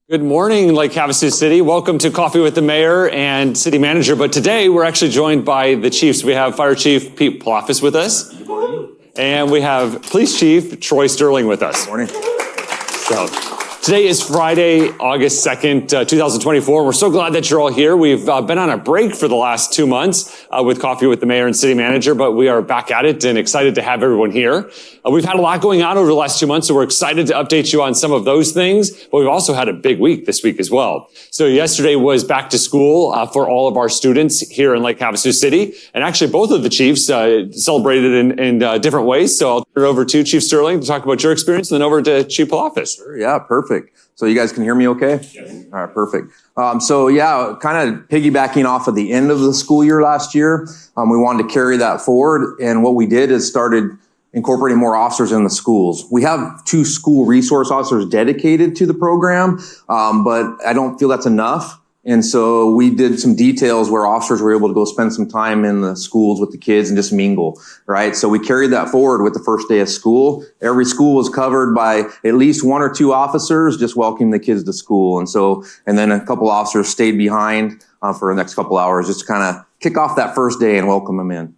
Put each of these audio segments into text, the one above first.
Good morning, Lake Havasu City. Welcome to Coffee with the Mayor and City Manager. But today we're actually joined by the Chiefs. We have Fire Chief Pete Ploffis with us. Good morning. And we have Police Chief Troy Sterling with us. Good morning. So today is Friday, August 2nd, 2024. We're so glad that you're all here. We've been on a break for the last 2 months with Coffee with the Mayor and City Manager, but we are back at it and excited to have everyone here. We've had a lot going on over the last 2 months, so we're excited to update you on some of those things, but we've also had a big week this week as well. So yesterday was back to school for all of our students here in Lake Havasu City, and actually both of the chiefs celebrated in different ways. So I'll turn it over to Chief Sterling to talk about your experience, and then over to Chief Ploffis. Sure, yeah, perfect. So you guys can hear me okay? Yes. All right, perfect. So yeah, kind of piggybacking off of the end of the school year last year, we wanted to carry that forward, and what we did is started incorporating more officers in the schools. We have 2 school resource officers dedicated to the program, but I don't feel that's enough. And so we did some details where officers were able to go spend some time in the schools with the kids and just mingle, right? So we carried that forward with the first day of school. Every school was covered by at least 1 or 2 officers just welcoming the kids to school. And then a couple officers stayed behind for the next couple hours just to kind of kick off that first day and welcome them in.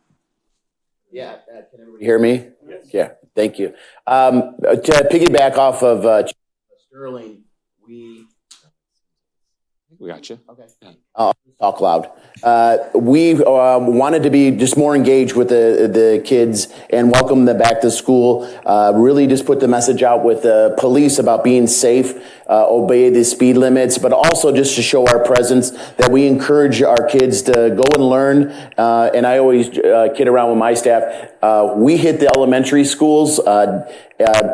Yeah, can everybody hear me? Yes. Yeah, thank you. To piggyback off of Sterling, we got you. Okay. Talk loud. We wanted to be just more engaged with the kids and welcome them back to school. Really just put the message out with the police about being safe, obey the speed limits, but also just to show our presence that we encourage our kids to go and learn. And I always kid around with my staff. We hit the elementary schools.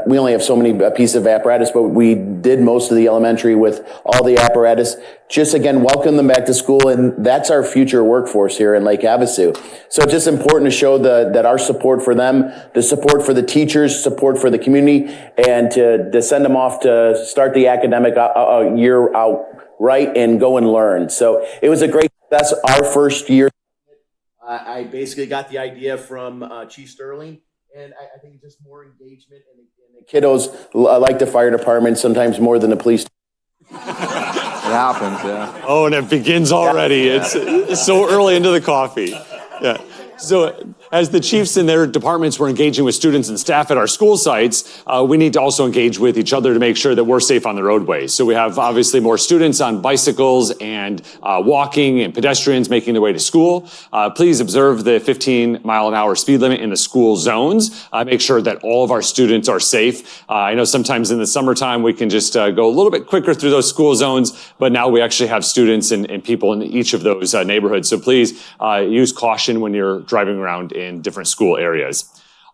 We only have so many pieces of apparatus, but we did most of the elementary with all the apparatus. Just again, welcome them back to school, and that's our future workforce here in Lake Havasu. So it's just important to show that our support for them, the support for the teachers, support for the community, and to send them off to start the academic year out right and go and learn. So it was a great success. Our first year, I basically got the idea from Chief Sterling. And I think it's just more engagement, and the kiddos like the fire department sometimes more than the police. It happens, yeah. Oh, and it begins already. Yeah. It's so early into the coffee. Yeah. So as the chiefs and their departments were engaging with students and staff at our school sites, we need to also engage with each other to make sure that we're safe on the roadways. So we have obviously more students on bicycles and walking and pedestrians making their way to school. Please observe the 15-mile-an-hour speed limit in the school zones. Make sure that all of our students are safe. I know sometimes in the summertime we can just go a little bit quicker through those school zones, but now we actually have students and people in each of those neighborhoods. So please use caution when you're driving around in different school areas.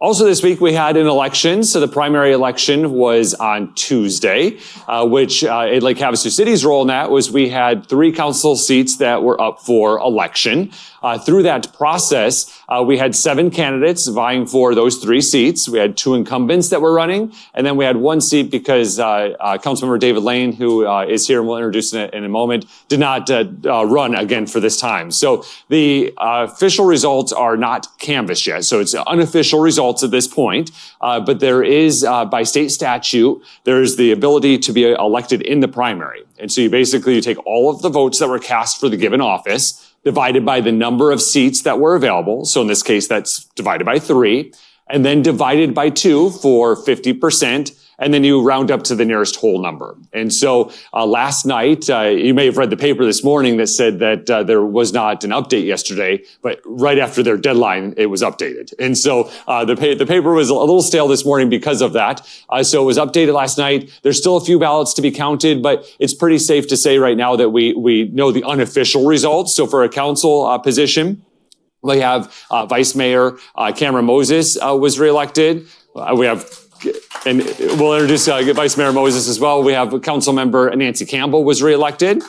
Also this week we had an election. So the primary election was on Tuesday, which at Lake Havasu City's role in that was we had 3 council seats that were up for election. Through that process, we had 7 candidates vying for those 3 seats. We had 2 incumbents that were running, and then we had 1 seat because Councilmember David Lane, who is here and we'll introduce in a moment, did not run again for this time. So the official results are not canvassed yet. So it's unofficial results at this point, but there is, by state statute, there's the ability to be elected in the primary. And so you take all of the votes that were cast for the given office, divided by the number of seats that were available. So in this case, that's divided by 3, and then divided by 2 for 50%. And then you round up to the nearest whole number. And so last night, you may have read the paper this morning that said that there was not an update yesterday, but right after their deadline, it was updated. And so the paper was a little stale this morning because of that. So it was updated last night. There's still a few ballots to be counted, but it's pretty safe to say right now that we know the unofficial results. So for a council position, we have Vice Mayor Cameron Moses was reelected. We have And we'll introduce Vice Mayor Moses as well. We have Council Member Nancy Campbell was reelected.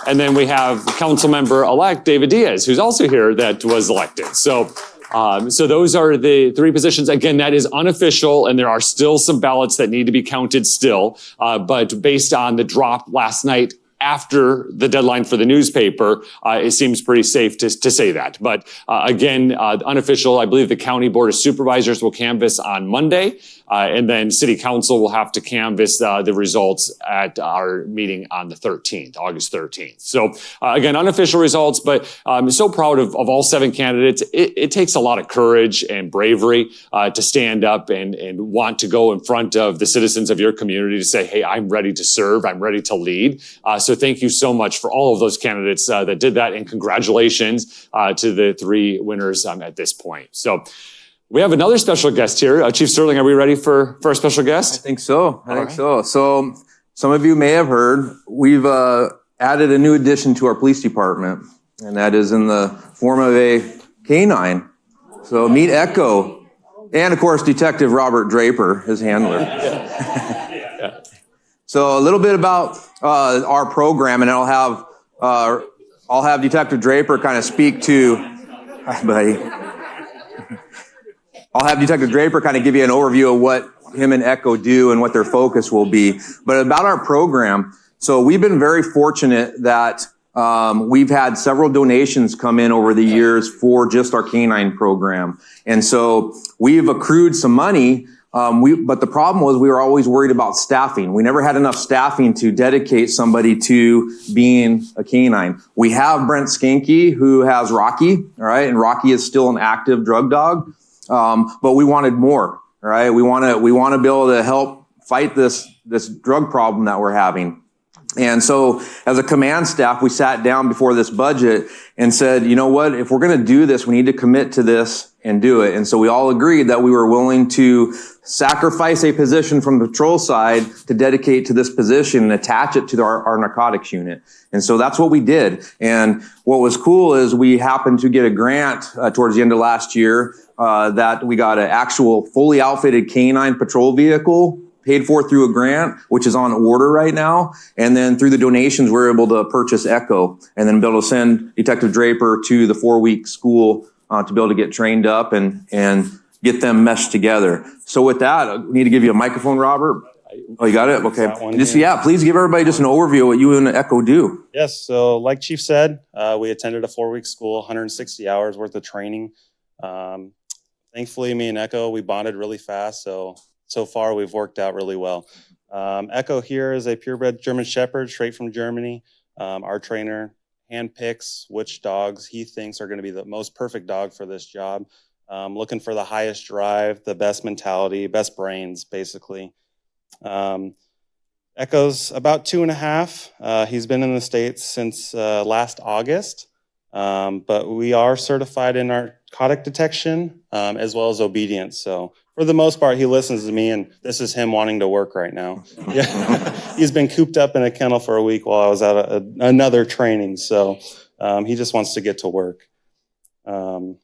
And then we have Council Member-elect David Diaz, who's also here, that was elected. So those are the 3 positions. Again, that is unofficial, and there are still some ballots that need to be counted still. But based on the drop last night after the deadline for the newspaper, it seems pretty safe to say that. But again, unofficial, I believe the County Board of Supervisors will canvass on Monday, and then City Council will have to canvass the results at our meeting on the 13th, August 13th. So again, unofficial results, but I'm so proud of all 7 candidates. It takes a lot of courage and bravery to stand up and want to go in front of the citizens of your community to say, hey, I'm ready to serve, I'm ready to lead. So thank you so much for all of those candidates that did that, and congratulations to the 3 winners at this point. So we have another special guest here. Chief Sterling, are we ready for our special guest? I think so. So some of you may have heard, we've added a new addition to our police department, and that is in the form of a canine. So meet Echo, and of course, Detective Robert Draper, his handler. So a little bit about our program, and I'll have Detective Draper kind of speak to. Hi, buddy. I'll have Detective Draper kind of give you an overview of what him and Echo do and what their focus will be. But about our program, so we've been very fortunate that we've had several donations come in over the years for just our canine program. And so we've accrued some money, but the problem was we were always worried about staffing. We never had enough staffing to dedicate somebody to being a canine. We have Brent Skanke, who has Rocky, all right, and Rocky is still an active drug dog. But we wanted more, right? We want to be able to help fight this drug problem that we're having. And so as a command staff, we sat down before this budget and said, you know what, if we're going to do this, we need to commit to this and do it. And so we all agreed that we were willing to sacrifice a position from the patrol side to dedicate to this position and attach it to our narcotics unit. And so that's what we did. And what was cool is we happened to get a grant towards the end of last year that we got an actual fully outfitted canine patrol vehicle paid for through a grant, which is on order right now. And then through the donations, we're able to purchase Echo and then be able to send Detective Draper to the 4-week school to be able to get trained up and get them meshed together. So with that, I need to give you a microphone, Robert. Oh, you got it? Okay. Please give everybody just an overview of what you and Echo do. Yes. So like Chief said, we attended a 4-week school, 160 hours worth of training. Thankfully, me and Echo, we bonded really fast. So far, we've worked out really well. Echo here is a purebred German Shepherd straight from Germany. Our trainer handpicks which dogs he thinks are going to be the most perfect dog for this job. Looking for the highest drive, the best mentality, best brains, basically. Echo's about 2.5. He's been in the States since last August, but we are certified in narcotic detection as well as obedience. So for the most part, he listens to me, and this is him wanting to work right now. Yeah. He's been cooped up in a kennel for a week while I was at another training, so he just wants to get to work. Other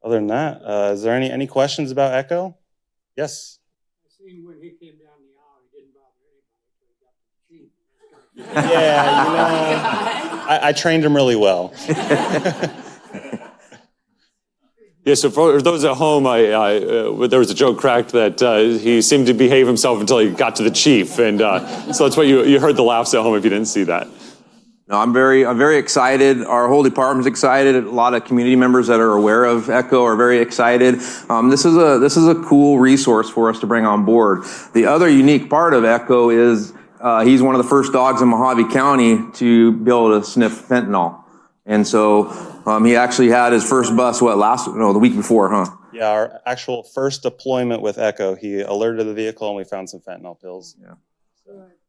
than that, is there any questions about Echo? Yes? I seen when he came down the aisle, he didn't bother anybody until he got to the chief. Yeah, I trained him really well. Yeah, so for those at home, there was a joke cracked that he seemed to behave himself until he got to the chief, and so that's what you heard the laughs at home if you didn't see that. No, I'm very excited. Our whole department's excited. A lot of community members that are aware of Echo are very excited. This is a cool resource for us to bring on board. The other unique part of Echo is he's one of the first dogs in Mojave County to be able to sniff fentanyl. And so he actually had his first bust, the week before, huh? Yeah, our actual first deployment with Echo, he alerted the vehicle and we found some fentanyl pills. Yeah.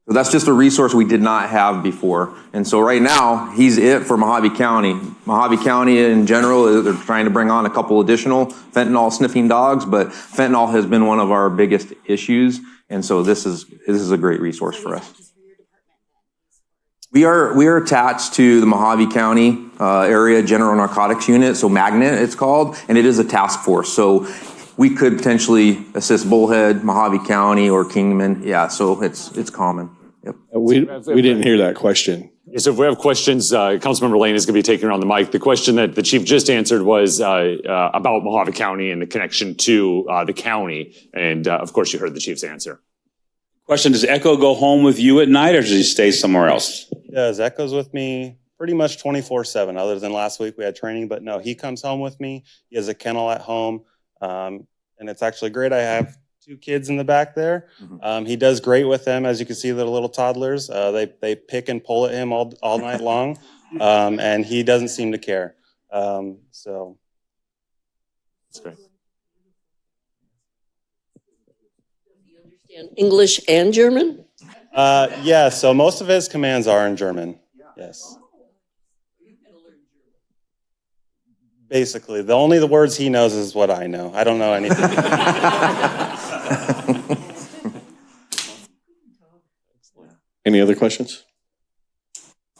So that's just a resource we did not have before. And so right now, he's it for Mojave County. Mojave County in general, they're trying to bring on a couple additional fentanyl sniffing dogs, but fentanyl has been one of our biggest issues. And so this is a great resource for us. We are attached to the Mojave County Area General Narcotics Unit, so Magnet it's called, and it is a task force. So we could potentially assist Bullhead, Mojave County, or Kingman. Yeah, so it's common. Yep. We didn't hear that question. Yeah, so if we have questions, Councilmember Lane is going to be taking around the mic. The question that the chief just answered was about Mojave County and the connection to the county, and of course you heard the chief's answer. Question, does Echo go home with you at night or does he stay somewhere else? does. Echo's with me pretty much 24/7, other than last week we had training, but no, he comes home with me. He has a kennel at home. And it's actually great. I have 2 kids in the back there. He does great with them. As you can see, they're little toddlers. They pick and pull at him all night long. And he doesn't seem to care. So That's great. English and German? yeah, so most of his commands are in German. Yes. Basically, the words he knows is what I know. I don't know anything. Any other questions?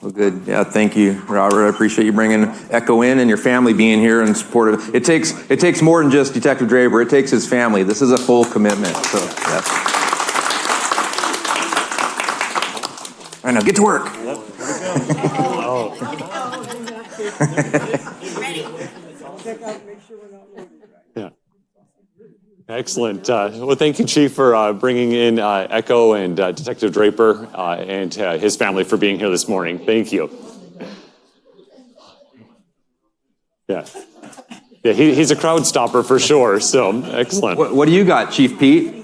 Well, good. Yeah, thank you, Robert. I appreciate you bringing Echo in and your family being here and support of it. It takes more than just Detective Draper. It takes his family. This is a full commitment. So, yes. All right, now get to work. Yeah. Excellent. Well, thank you, Chief, for bringing in Echo and Detective Draper and his family for being here this morning. Thank you. Yeah. Yeah, he's a crowd stopper for sure, so excellent. What do you got, Chief Pete?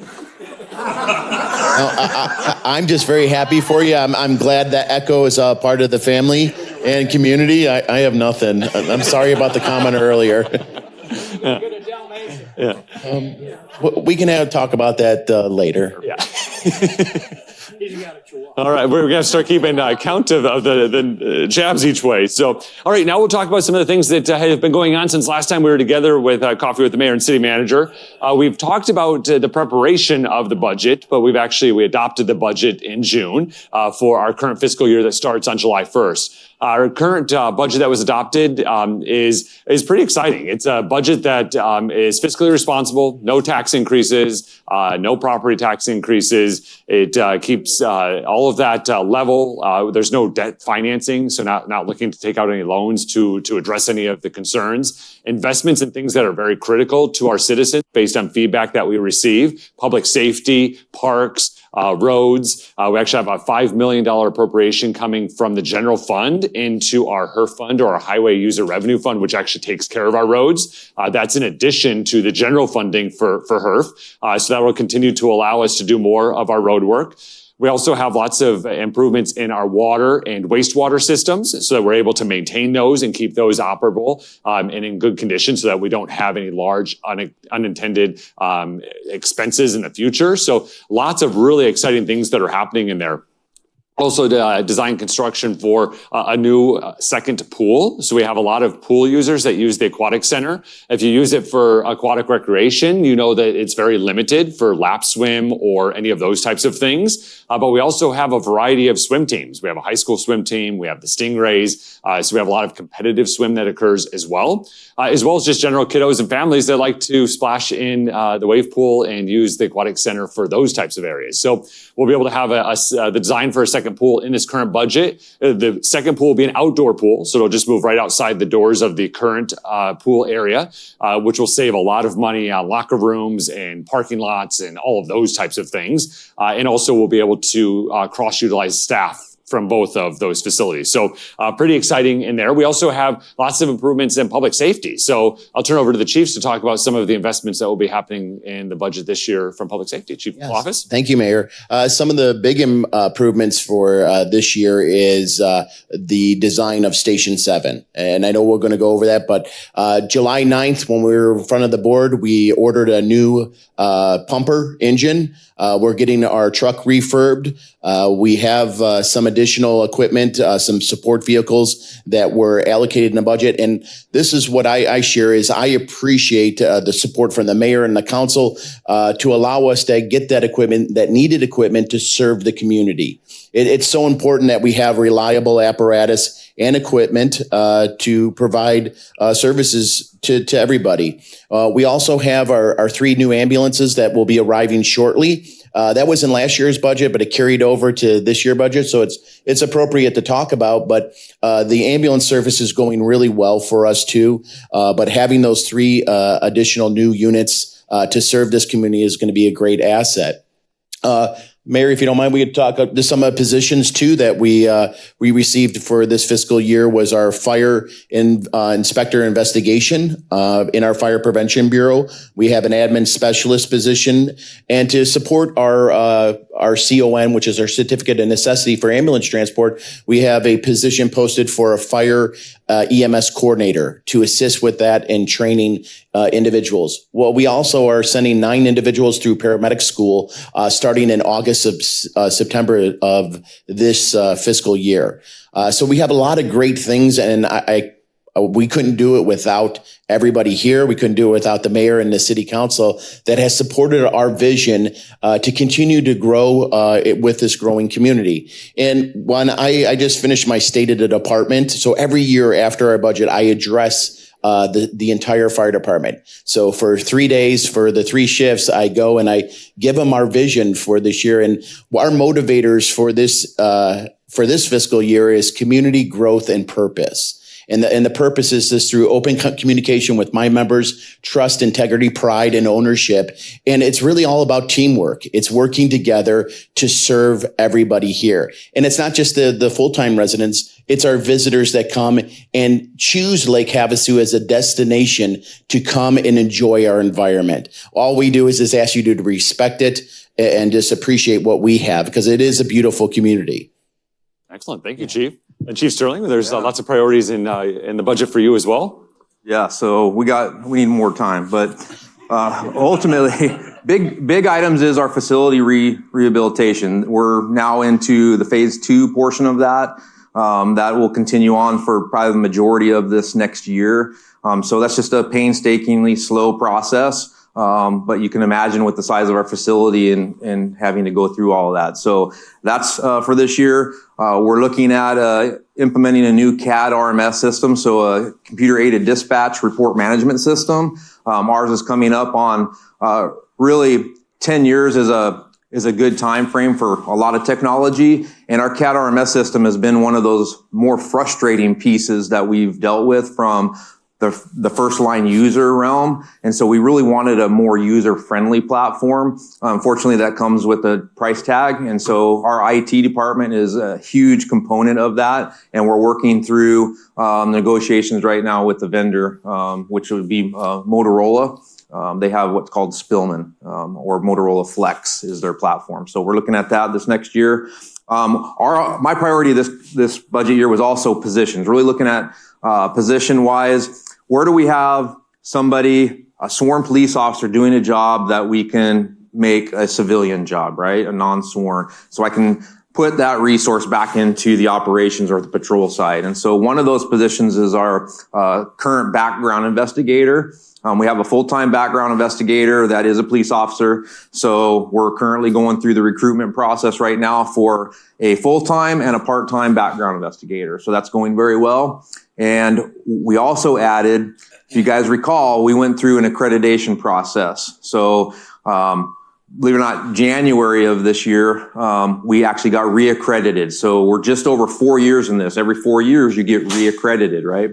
I'm just very happy for you. I'm glad that Echo is a part of the family and community. I have nothing. I'm sorry about the comment earlier. Yeah. We can talk about that later. Yeah. All right, we're going to start keeping count of the jabs each way. So, all right, now we'll talk about some of the things that have been going on since last time we were together with Coffee with the Mayor and City Manager. We've talked about the preparation of the budget, but we adopted the budget in June for our current fiscal year that starts on July 1st. Our current budget that was adopted is pretty exciting. It's a budget that is fiscally responsible, no tax increases, no property tax increases. It keeps all of that level. There's no debt financing, so not looking to take out any loans to address any of the concerns. Investments in things that are very critical to our citizens based on feedback that we receive: public safety, parks, roads. We actually have a $5 million appropriation coming from the general fund into our HERF fund, or our highway user revenue fund, which actually takes care of our roads. That's in addition to the general funding for HERF. So that will continue to allow us to do more of our road work. We also have lots of improvements in our water and wastewater systems so that we're able to maintain those and keep those operable and in good condition so that we don't have any large unintended expenses in the future. So lots of really exciting things that are happening in there. Also design construction for a new second pool. So we have a lot of pool users that use the aquatic center. If you use it for aquatic recreation, you know that it's very limited for lap swim or any of those types of things. But we also have a variety of swim teams. We have a high school swim team. We have the Stingrays. So we have a lot of competitive swim that occurs as well as just general kiddos and families that like to splash in the wave pool and use the aquatic center for those types of areas. So we'll be able to have the design for a second pool in this current budget. The second pool will be an outdoor pool, so it'll just move right outside the doors of the current pool area, which will save a lot of money on locker rooms and parking lots and all of those types of things. And also we'll be able to cross-utilize staff from both of those facilities. So pretty exciting in there. We also have lots of improvements in public safety. So I'll turn over to the chiefs to talk about some of the investments that will be happening in the budget this year from public safety. Chief of Office. Thank you, Mayor. Some of the big improvements for this year is the design of Station 7. And I know we're going to go over that, but July 9th, when we were in front of the board, we ordered a new pumper engine. We're getting our truck refurbed. We have some additional equipment, some support vehicles that were allocated in the budget. And this is what I share is I appreciate the support from the mayor and the council to allow us to get that equipment, that needed equipment to serve the community. It's so important that we have reliable apparatus and equipment to provide services to everybody. We also have our 3 new ambulances that will be arriving shortly. That was in last year's budget, but it carried over to this year's budget. So it's appropriate to talk about, but the ambulance service is going really well for us too. But having those 3 additional new units to serve this community is going to be a great asset. Mayor, if you don't mind, we could talk to some of the positions too that we received for this fiscal year was our fire inspector investigation in our fire prevention bureau. We have an admin specialist position, and to support our CON, which is our certificate of necessity for ambulance transport, we have a position posted for a fire EMS coordinator to assist with that and training individuals. Well, we also are sending 9 individuals through paramedic school starting in August of September of this fiscal year. So we have a lot of great things, and we couldn't do it without everybody here. We couldn't do it without the mayor and the city council that has supported our vision to continue to grow with this growing community. And when I just finished my state of the department, so every year after our budget, I address the entire fire department. So for 3 days, for the 3 shifts, I go and I give them our vision for this year. And our motivators for this fiscal year is community growth and purpose. And the purpose is this through open communication with my members, trust, integrity, pride, and ownership. And it's really all about teamwork. It's working together to serve everybody here. And it's not just the full-time residents. It's our visitors that come and choose Lake Havasu as a destination to come and enjoy our environment. All we do is just ask you to respect it and just appreciate what we have, because it is a beautiful community. Excellent. Thank you, Chief. And Chief Sterling, there's lots of priorities in the budget for you as well. Yeah, so we need more time, but ultimately, big items is our facility rehabilitation. We're now into the phase 2 portion of that. That will continue on for probably the majority of this next year. So that's just a painstakingly slow process. But you can imagine with the size of our facility and having to go through all of that. So that's for this year. We're looking at implementing a new CAD RMS system, so a computer-aided dispatch report management system. Ours is coming up on really 10 years is a good time frame for a lot of technology. And our CAD RMS system has been one of those more frustrating pieces that we've dealt with from the first line user realm. And so we really wanted a more user-friendly platform. Unfortunately, that comes with a price tag. And so our IT department is a huge component of that. And we're working through negotiations right now with the vendor, which would be Motorola. They have what's called Spillman, or Motorola Flex is their platform. So we're looking at that this next year. My priority this budget year was also positions, really looking at position-wise. Where do we have somebody, a sworn police officer, doing a job that we can make a civilian job, right? A non-sworn. So I can put that resource back into the operations or the patrol side. And so one of those positions is our current background investigator. We have a full-time background investigator that is a police officer. So we're currently going through the recruitment process right now for a full-time and a part-time background investigator. So that's going very well. And we also added, if you guys recall, we went through an accreditation process. So believe it or not, January of this year, we actually got reaccredited. So we're just over 4 years in this. Every 4 years you get reaccredited, right?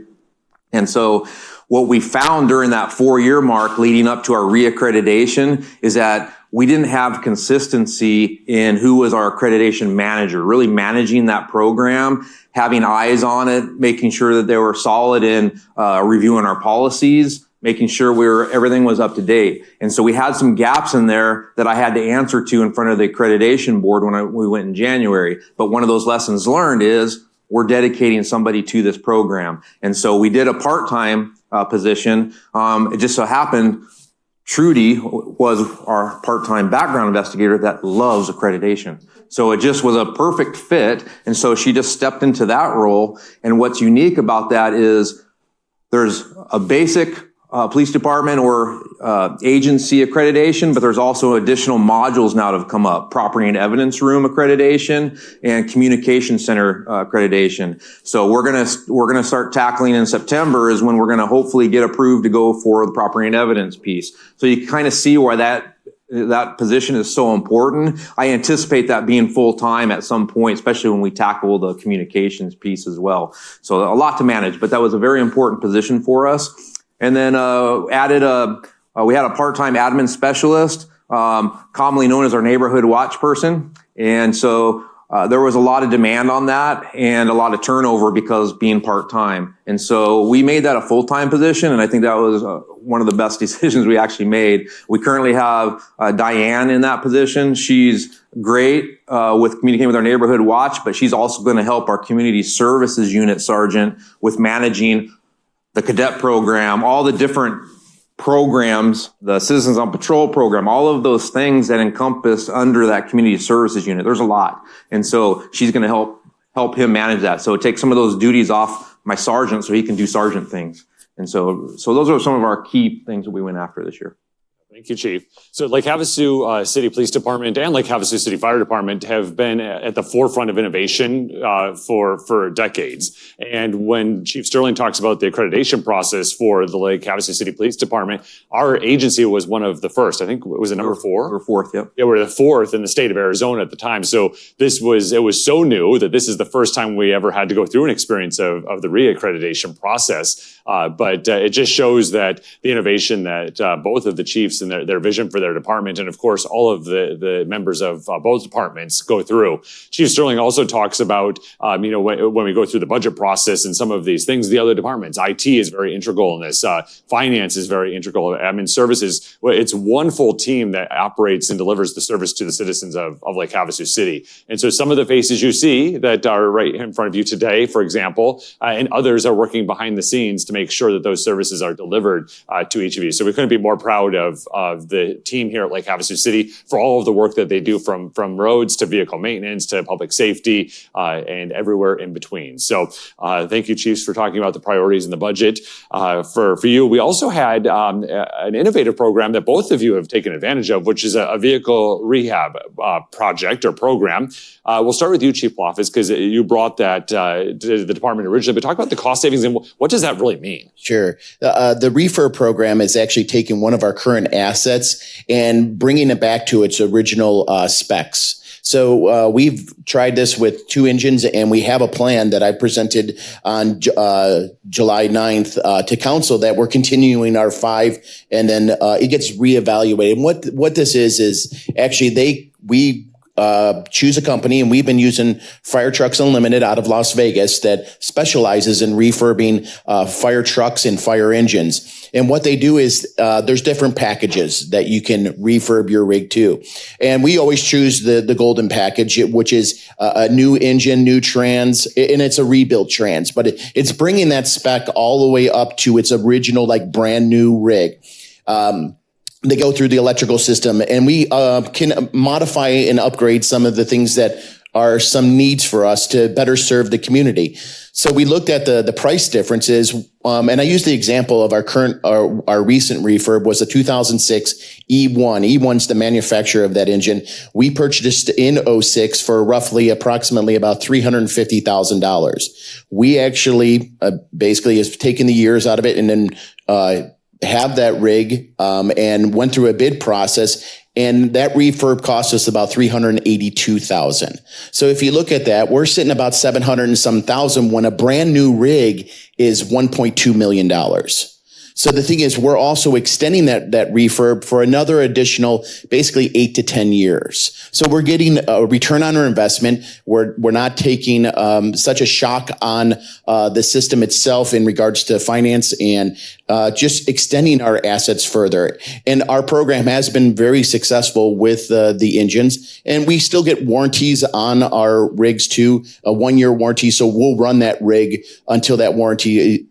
And so what we found during that 4-year mark leading up to our reaccreditation is that we didn't have consistency in who was our accreditation manager, really managing that program, having eyes on it, making sure that they were solid in reviewing our policies, making sure everything was up to date. And so we had some gaps in there that I had to answer to in front of the accreditation board when we went in January. But one of those lessons learned is we're dedicating somebody to this program. And so we did a part-time position. It just so happened Trudy was our part-time background investigator that loves accreditation. So it just was a perfect fit. And so she just stepped into that role. And what's unique about that is there's a basic police department or agency accreditation, but there's also additional modules now that have come up: property and evidence room accreditation and communication center accreditation. So we're gonna start tackling in September is when we're gonna hopefully get approved to go for the property and evidence piece. So you kind of see why that position is so important. I anticipate that being full-time at some point, especially when we tackle the communications piece as well. So a lot to manage, but that was a very important position for us. And then we had a part-time admin specialist, commonly known as our neighborhood watch person. And so there was a lot of demand on that and a lot of turnover because being part-time. And so we made that a full-time position, and I think that was one of the best decisions we actually made. We currently have Diane in that position. She's great with communicating with our neighborhood watch, but she's also going to help our community services unit sergeant with managing the cadet program, all the different programs, the Citizens on Patrol program, all of those things that encompass under that community services unit. There's a lot. And so she's going to help him manage that. So take some of those duties off my sergeant so he can do sergeant things. And so those are some of our key things that we went after this year. Thank you, Chief. So Lake Havasu City Police Department and Lake Havasu City Fire Department have been at the forefront of innovation for decades. And when Chief Sterling talks about the accreditation process for the Lake Havasu City Police Department, our agency was one of the first. I think it was number 4. We're fourth, yep. Yeah, we're the 4th in the state of Arizona at the time. So it was so new that this is the first time we ever had to go through an experience of the reaccreditation process. But it just shows that the innovation that both of the chiefs and their vision for their department, and of course all of the members of both departments go through. Chief Sterling also talks about when we go through the budget process and some of these things, the other departments, IT is very integral in this, finance is very integral, admin services. It's one full team that operates and delivers the service to the citizens of Lake Havasu City. And so some of the faces you see that are right in front of you today, for example, and others are working behind the scenes to make sure that those services are delivered to each of you. So we couldn't be more proud of the team here at Lake Havasu City for all of the work that they do from roads to vehicle maintenance to public safety and everywhere in between. So thank you, Chiefs, for talking about the priorities in the budget. For you, we also had an innovative program that both of you have taken advantage of, which is a vehicle rehab project or program. We'll start with you, Chief Loftus, because you brought that to the department originally, but talk about the cost savings and what does that really mean? Sure. The Refurb Program is actually taking one of our current assets and bringing it back to its original specs. So we've tried this with 2 engines, and we have a plan that I presented on July 9th to council that we're continuing our 5, and then it gets reevaluated. And what this is actually we choose a company, and we've been using Fire Trucks Unlimited out of Las Vegas that specializes in refurbing fire trucks and fire engines. And what they do is there's different packages that you can refurb your rig to. And we always choose the golden package, which is a new engine, new trans, and it's a rebuilt trans, but it's bringing that spec all the way up to its original, like brand new rig. They go through the electrical system, and we can modify and upgrade some of the things that are some needs for us to better serve the community. So we looked at the price differences, and I used the example of our recent refurb was a 2006 E1. E1's the manufacturer of that engine. We purchased in 06 for approximately about $350,000. We actually basically has taken the years out of it and then have that rig and went through a bid process, and that refurb cost us about $382,000. So if you look at that, we're sitting about $700 and some thousand when a brand new rig is $1.2 million. So the thing is, we're also extending that refurb for another additional, basically 8 to 10 years. So we're getting a return on our investment. We're not taking such a shock on the system itself in regards to finance and just extending our assets further. And our program has been very successful with the engines, and we still get warranties on our rigs too, a 1-year warranty. So we'll run that rig until that warranties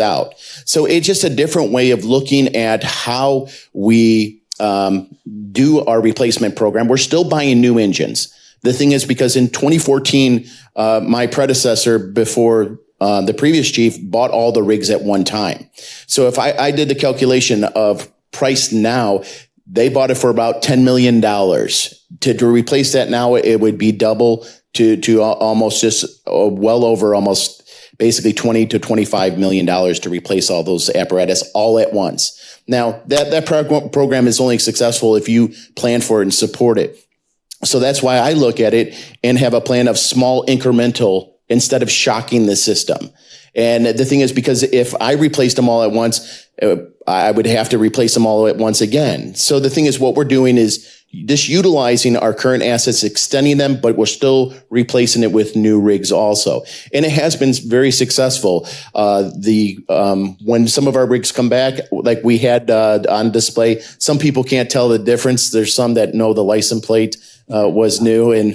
out. So it's just a different way of looking at how we do our replacement program. We're still buying new engines. The thing is, because in 2014, my predecessor before the previous chief bought all the rigs at one time. So if I did the calculation of price now, they bought it for about $10 million. To replace that now, it would be double to almost just well over almost basically $20 to $25 million to replace all those apparatus all at once. Now, that program is only successful if you plan for it and support it. So that's why I look at it and have a plan of small incremental instead of shocking the system. And the thing is, because if I replaced them all at once, I would have to replace them all at once again. So the thing is, what we're doing is just utilizing our current assets, extending them, but we're still replacing it with new rigs also. And it has been very successful. When some of our rigs come back, like we had on display, some people can't tell the difference. There's some that know the license plate was new,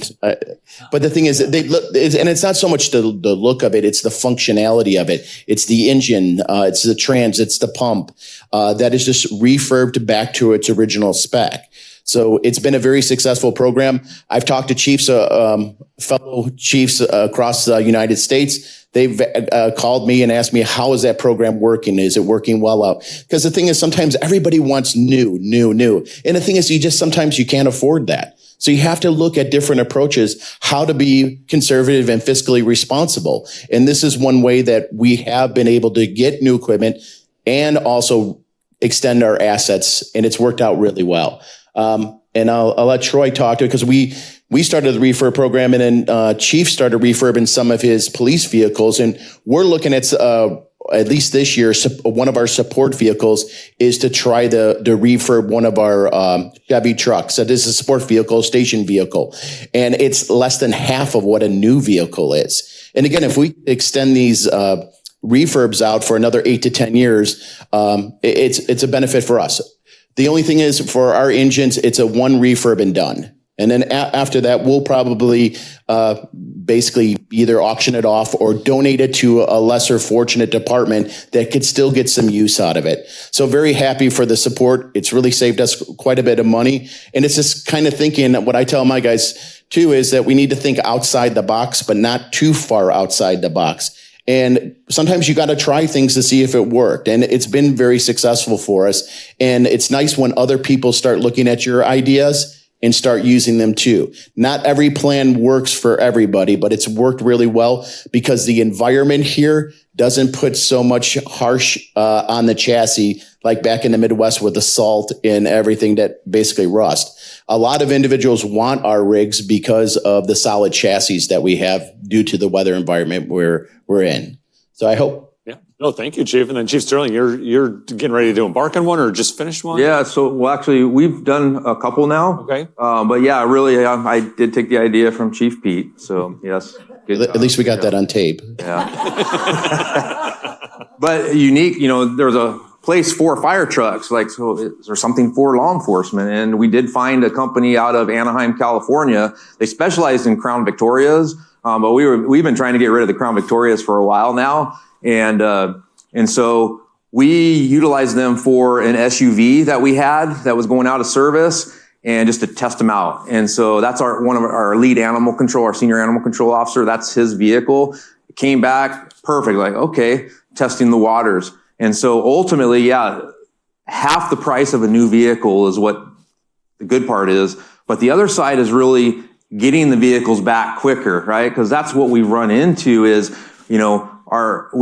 but the thing is, and it's not so much the look of it; it's the functionality of it. It's the engine, it's the trans, it's the pump that is just refurbed back to its original spec. So it's been a very successful program. I've talked to chiefs, fellow chiefs across the United States. They've called me and asked me, how is that program working? Is it working well out? Because the thing is, sometimes everybody wants new. And the thing is, sometimes you can't afford that. So you have to look at different approaches, how to be conservative and fiscally responsible. And this is one way that we have been able to get new equipment and also extend our assets. And it's worked out really well. And I'll let Troy talk to it because we started the refurb program, and then Chief started refurbing some of his police vehicles. And we're looking at least this year, one of our support vehicles is to try the refurb one of our Chevy trucks. So this is a support vehicle, station vehicle, and it's less than half of what a new vehicle is. And again, if we extend these refurbs out for another 8 to 10 years, it's a benefit for us. The only thing is, for our engines, it's a one refurb and done. And then after that, we'll probably basically either auction it off or donate it to a lesser fortunate department that could still get some use out of it. So very happy for the support. It's really saved us quite a bit of money. And it's just kind of thinking, what I tell my guys too is that we need to think outside the box, but not too far outside the box. And sometimes you got to try things to see if it worked. And it's been very successful for us. And it's nice when other people start looking at your ideas and start using them too. Not every plan works for everybody, but it's worked really well because the environment here doesn't put so much harsh on the chassis like back in the Midwest with the salt and everything that basically rust. A lot of individuals want our rigs because of the solid chassis that we have due to the weather environment we're in. So I hope. Yeah. No, thank you, Chief. And then Chief Sterling, you're getting ready to embark on one or just finished one? Yeah, actually, we've done a couple now. Okay. But yeah, really, I did take the idea from Chief Pete. So yes. At least we got that on tape. Yeah. But unique, there's a place for fire trucks, so is there something for law enforcement? And we did find a company out of Anaheim, California. They specialized in Crown Victorias, but we've been trying to get rid of the Crown Victorias for a while now. And so we utilized them for an SUV that we had that was going out of service, and just to test them out. And so that's one of our lead animal control, our senior animal control officer. That's his vehicle. It came back perfect. Like, okay, testing the waters. And so ultimately, yeah, half the price of a new vehicle is what the good part is. But the other side is really getting the vehicles back quicker, right? Because that's what we run into is, we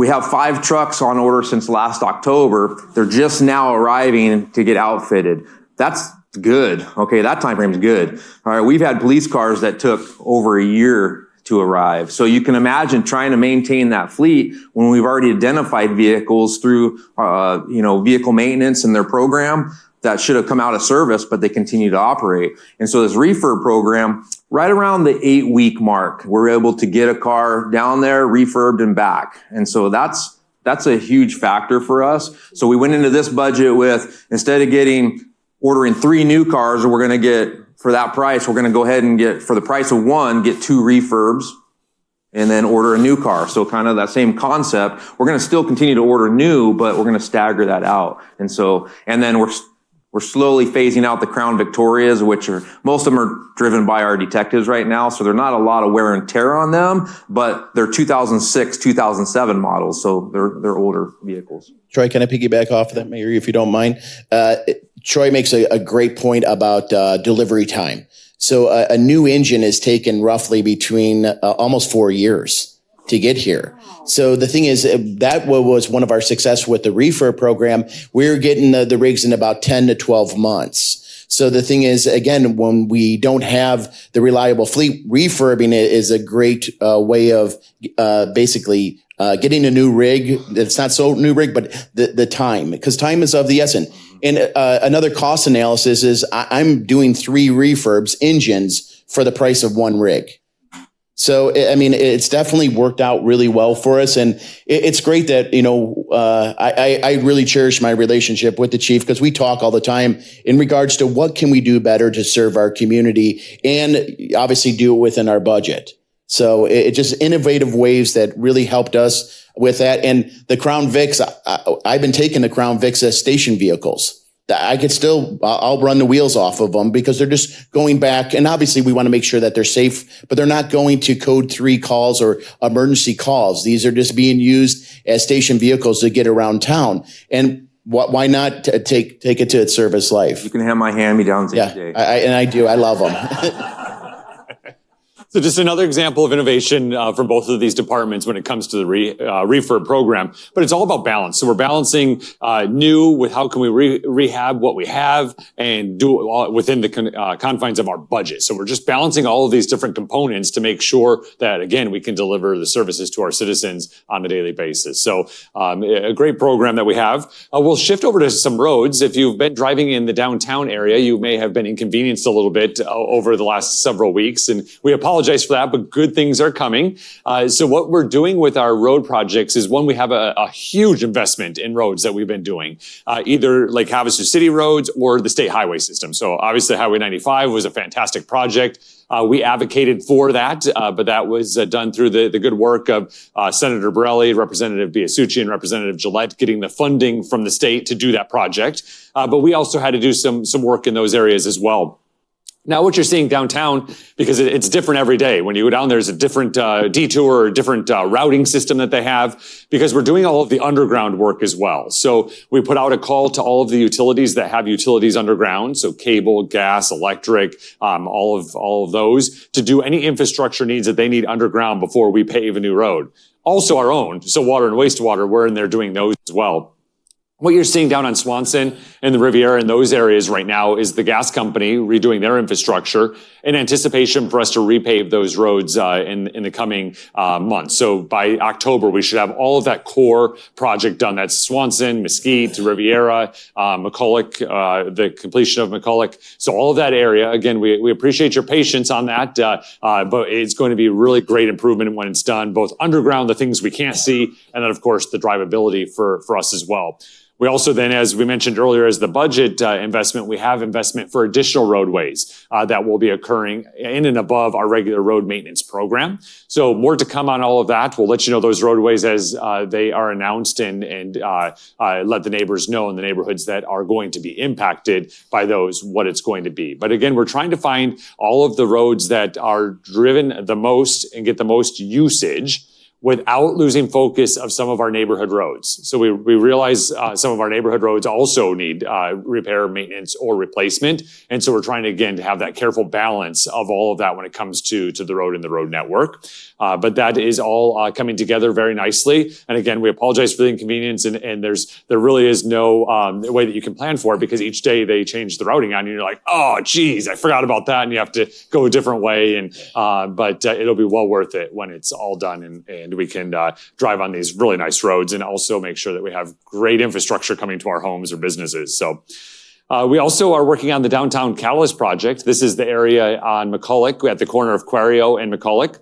have 5 trucks on order since last October. They're just now arriving to get outfitted. That's good. Okay, that time frame is good. All right, we've had police cars that took over a year to arrive. So you can imagine trying to maintain that fleet when we've already identified vehicles through, vehicle maintenance and their program that should have come out of service, but they continue to operate. And so this refurb program, right around the 8-week mark, we're able to get a car down there, refurbed and back. And so that's a huge factor for us. So we went into this budget with, instead of ordering 3 new cars, we're going to get, for that price, we're going to go ahead and get, for the price of 1, get 2 refurbs and then order a new car. So kind of that same concept. We're going to still continue to order new, but we're going to stagger that out. And then we're slowly phasing out the Crown Victorias, which most of them are driven by our detectives right now. So they're not a lot of wear and tear on them, but they're 2006, 2007 models. So they're older vehicles. Troy, can I piggyback off of that, Mayor, if you don't mind? Troy makes a great point about delivery time. So a new engine is taken roughly between almost 4 years to get here. So the thing is, that was one of our success with the refurb program. We're getting the rigs in about 10 to 12 months. So the thing is, again, when we don't have the reliable fleet, refurbing it is a great way of basically getting a new rig. It's not so new rig, but the time, because time is of the essence. And another cost analysis is I'm doing 3 refurbs engines for the price of 1 rig. So, I mean, it's definitely worked out really well for us. And it's great that, I really cherish my relationship with the chief because we talk all the time in regards to what can we do better to serve our community and obviously do it within our budget. So it just innovative ways that really helped us with that. And the Crown Vics, I've been taking the Crown Vics as station vehicles. I'll run the wheels off of them because they're just going back. And obviously we want to make sure that they're safe, but they're not going to code 3 calls or emergency calls. These are just being used as station vehicles to get around town. And why not take it to its service life? You can have my hand-me-downs any day. I do. I love them. So just another example of innovation from both of these departments when it comes to the Refurb program, but it's all about balance. So we're balancing new with how can we rehab what we have and do it all within the confines of our budget. So we're just balancing all of these different components to make sure that, again, we can deliver the services to our citizens on a daily basis. So a great program that we have. We'll shift over to some roads. If you've been driving in the downtown area, you may have been inconvenienced a little bit over the last several weeks, and we apologize for that, but good things are coming. So what we're doing with our road projects is, one, we have a huge investment in roads that we've been doing, either Lake Havasu City roads or the state highway system. So obviously Highway 95 was a fantastic project. We advocated for that, but that was done through the good work of Senator Borelli, Representative Biasucci, and Representative Gillette getting the funding from the state to do that project. But we also had to do some work in those areas as well. Now, what you're seeing downtown, because it's different every day. When you go down, there's a different detour or different routing system that they have, because we're doing all of the underground work as well. So we put out a call to all of the utilities that have utilities underground, so cable, gas, electric, all of those, to do any infrastructure needs that they need underground before we pave a new road. Also our own, so water and wastewater, we're in there doing those as well. What you're seeing down on Swanson and the Riviera and those areas right now is the gas company redoing their infrastructure in anticipation for us to repave those roads in the coming months. So by October, we should have all of that core project done. That's Swanson, Mesquite, Riviera, McCulloch, the completion of McCulloch. So all of that area, again, we appreciate your patience on that, but it's going to be a really great improvement when it's done, both underground, the things we can't see, and then, of course, the drivability for us as well. We also then, as we mentioned earlier, as the budget investment, we have investment for additional roadways that will be occurring in and above our regular road maintenance program. So more to come on all of that. We'll let you know those roadways as they are announced and let the neighbors know in the neighborhoods that are going to be impacted by those what it's going to be. But again, we're trying to find all of the roads that are driven the most and get the most usage without losing focus of some of our neighborhood roads. So we realize some of our neighborhood roads also need repair, maintenance, or replacement. And so we're trying to, again, to have that careful balance of all of that when it comes to the road and the road network. But that is all coming together very nicely. And again, we apologize for the inconvenience, and there really is no way that you can plan for it, because each day they change the routing on you. And you're like, oh, geez, I forgot about that. And you have to go a different way. But it'll be well worth it when it's all done and we can drive on these really nice roads and also make sure that we have great infrastructure coming to our homes or businesses. So we also are working on the Downtown Catalyst project. This is the area on McCulloch at the corner of Quarrio and McCulloch.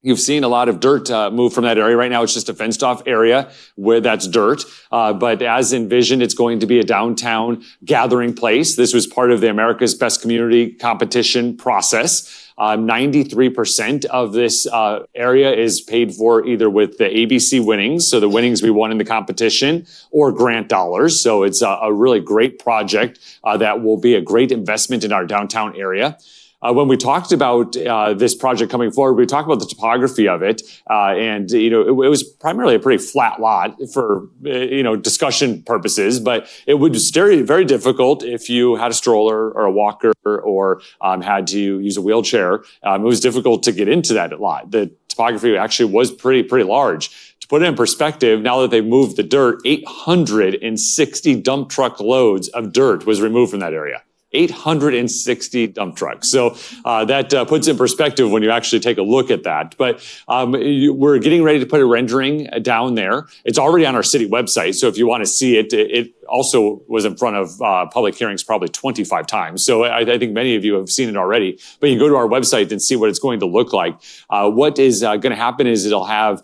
You've seen a lot of dirt move from that area. Right now, it's just a fenced-off area where that's dirt. But as envisioned, it's going to be a downtown gathering place. This was part of the America's Best Community competition process. 93% of this area is paid for either with the ABC winnings, so the winnings we won in the competition, or grant dollars. So it's a really great project that will be a great investment in our downtown area. When we talked about this project coming forward, we talked about the topography of it, and it was primarily a pretty flat lot for discussion purposes. But it was very, very difficult if you had a stroller or a walker or had to use a wheelchair. It was difficult to get into that lot. The topography actually was pretty large. To put it in perspective, now that they've moved the dirt, 860 dump truck loads of dirt was removed from that area. 860 dump trucks. So that puts in perspective when you actually take a look at that. But we're getting ready to put a rendering down there. It's already on our city website. So if you want to see it, also was in front of public hearings probably 25 times. So I think many of you have seen it already. But you can go to our website and see what it's going to look like. What is going to happen is it'll have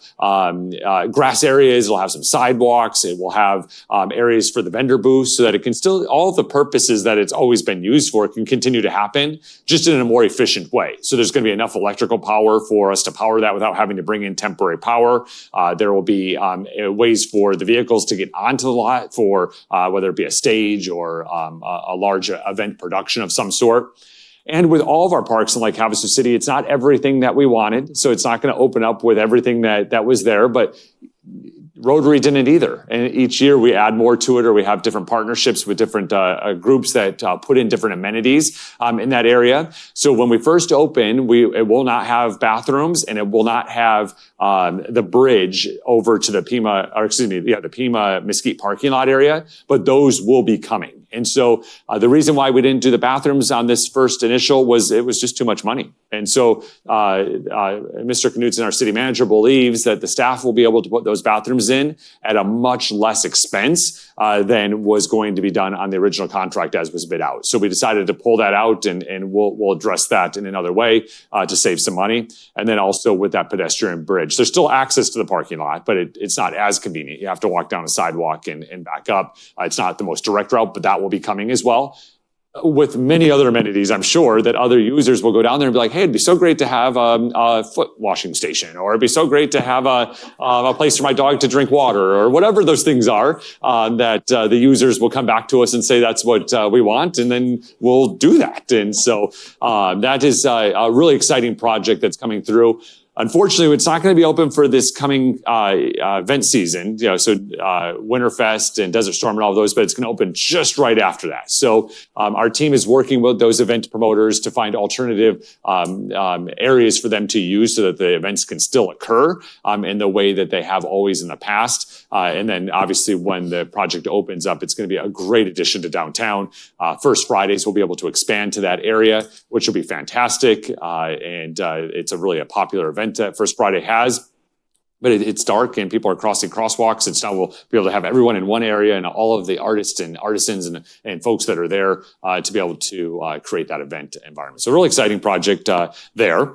grass areas, it'll have some sidewalks, it will have areas for the vendor booths so that it can still, all the purposes that it's always been used for can continue to happen, just in a more efficient way. So there's going to be enough electrical power for us to power that without having to bring in temporary power. There will be ways for the vehicles to get onto the lot for whether it be a stage or a large event production of some sort. And with all of our parks in Lake Havasu City, it's not everything that we wanted. So it's not going to open up with everything that was there, but Rotary didn't either. And each year we add more to it, or we have different partnerships with different groups that put in different amenities in that area. So when we first open, it will not have bathrooms, and it will not have the bridge over to the the Pima Mesquite parking lot area, but those will be coming. And so the reason why we didn't do the bathrooms on this first initial was it was just too much money. And so Mr. Knudsen, our city manager, believes that the staff will be able to put those bathrooms in at a much less expense than was going to be done on the original contract as was bid out. So we decided to pull that out, and we'll address that in another way to save some money. And then also with that pedestrian bridge, there's still access to the parking lot, but it's not as convenient. You have to walk down a sidewalk and back up. It's not the most direct route, but that will be coming as well. With many other amenities, I'm sure that other users will go down there and be like, hey, it'd be so great to have a foot washing station, or it'd be so great to have a place for my dog to drink water, or whatever those things are, that the users will come back to us and say that's what we want, and then we'll do that. And so that is a really exciting project that's coming through. Unfortunately, it's not going to be open for this coming event season, so Winterfest and Desert Storm and all of those, but it's going to open just right after that. So our team is working with those event promoters to find alternative areas for them to use so that the events can still occur in the way that they have always in the past. And then obviously when the project opens up, it's going to be a great addition to downtown. First Fridays, we'll be able to expand to that area, which will be fantastic. And it's really a popular event that First Friday has. But it's dark and people are crossing crosswalks, and so we'll be able to have everyone in one area and all of the artists and artisans and folks that are there to be able to create that event environment. So a really exciting project there.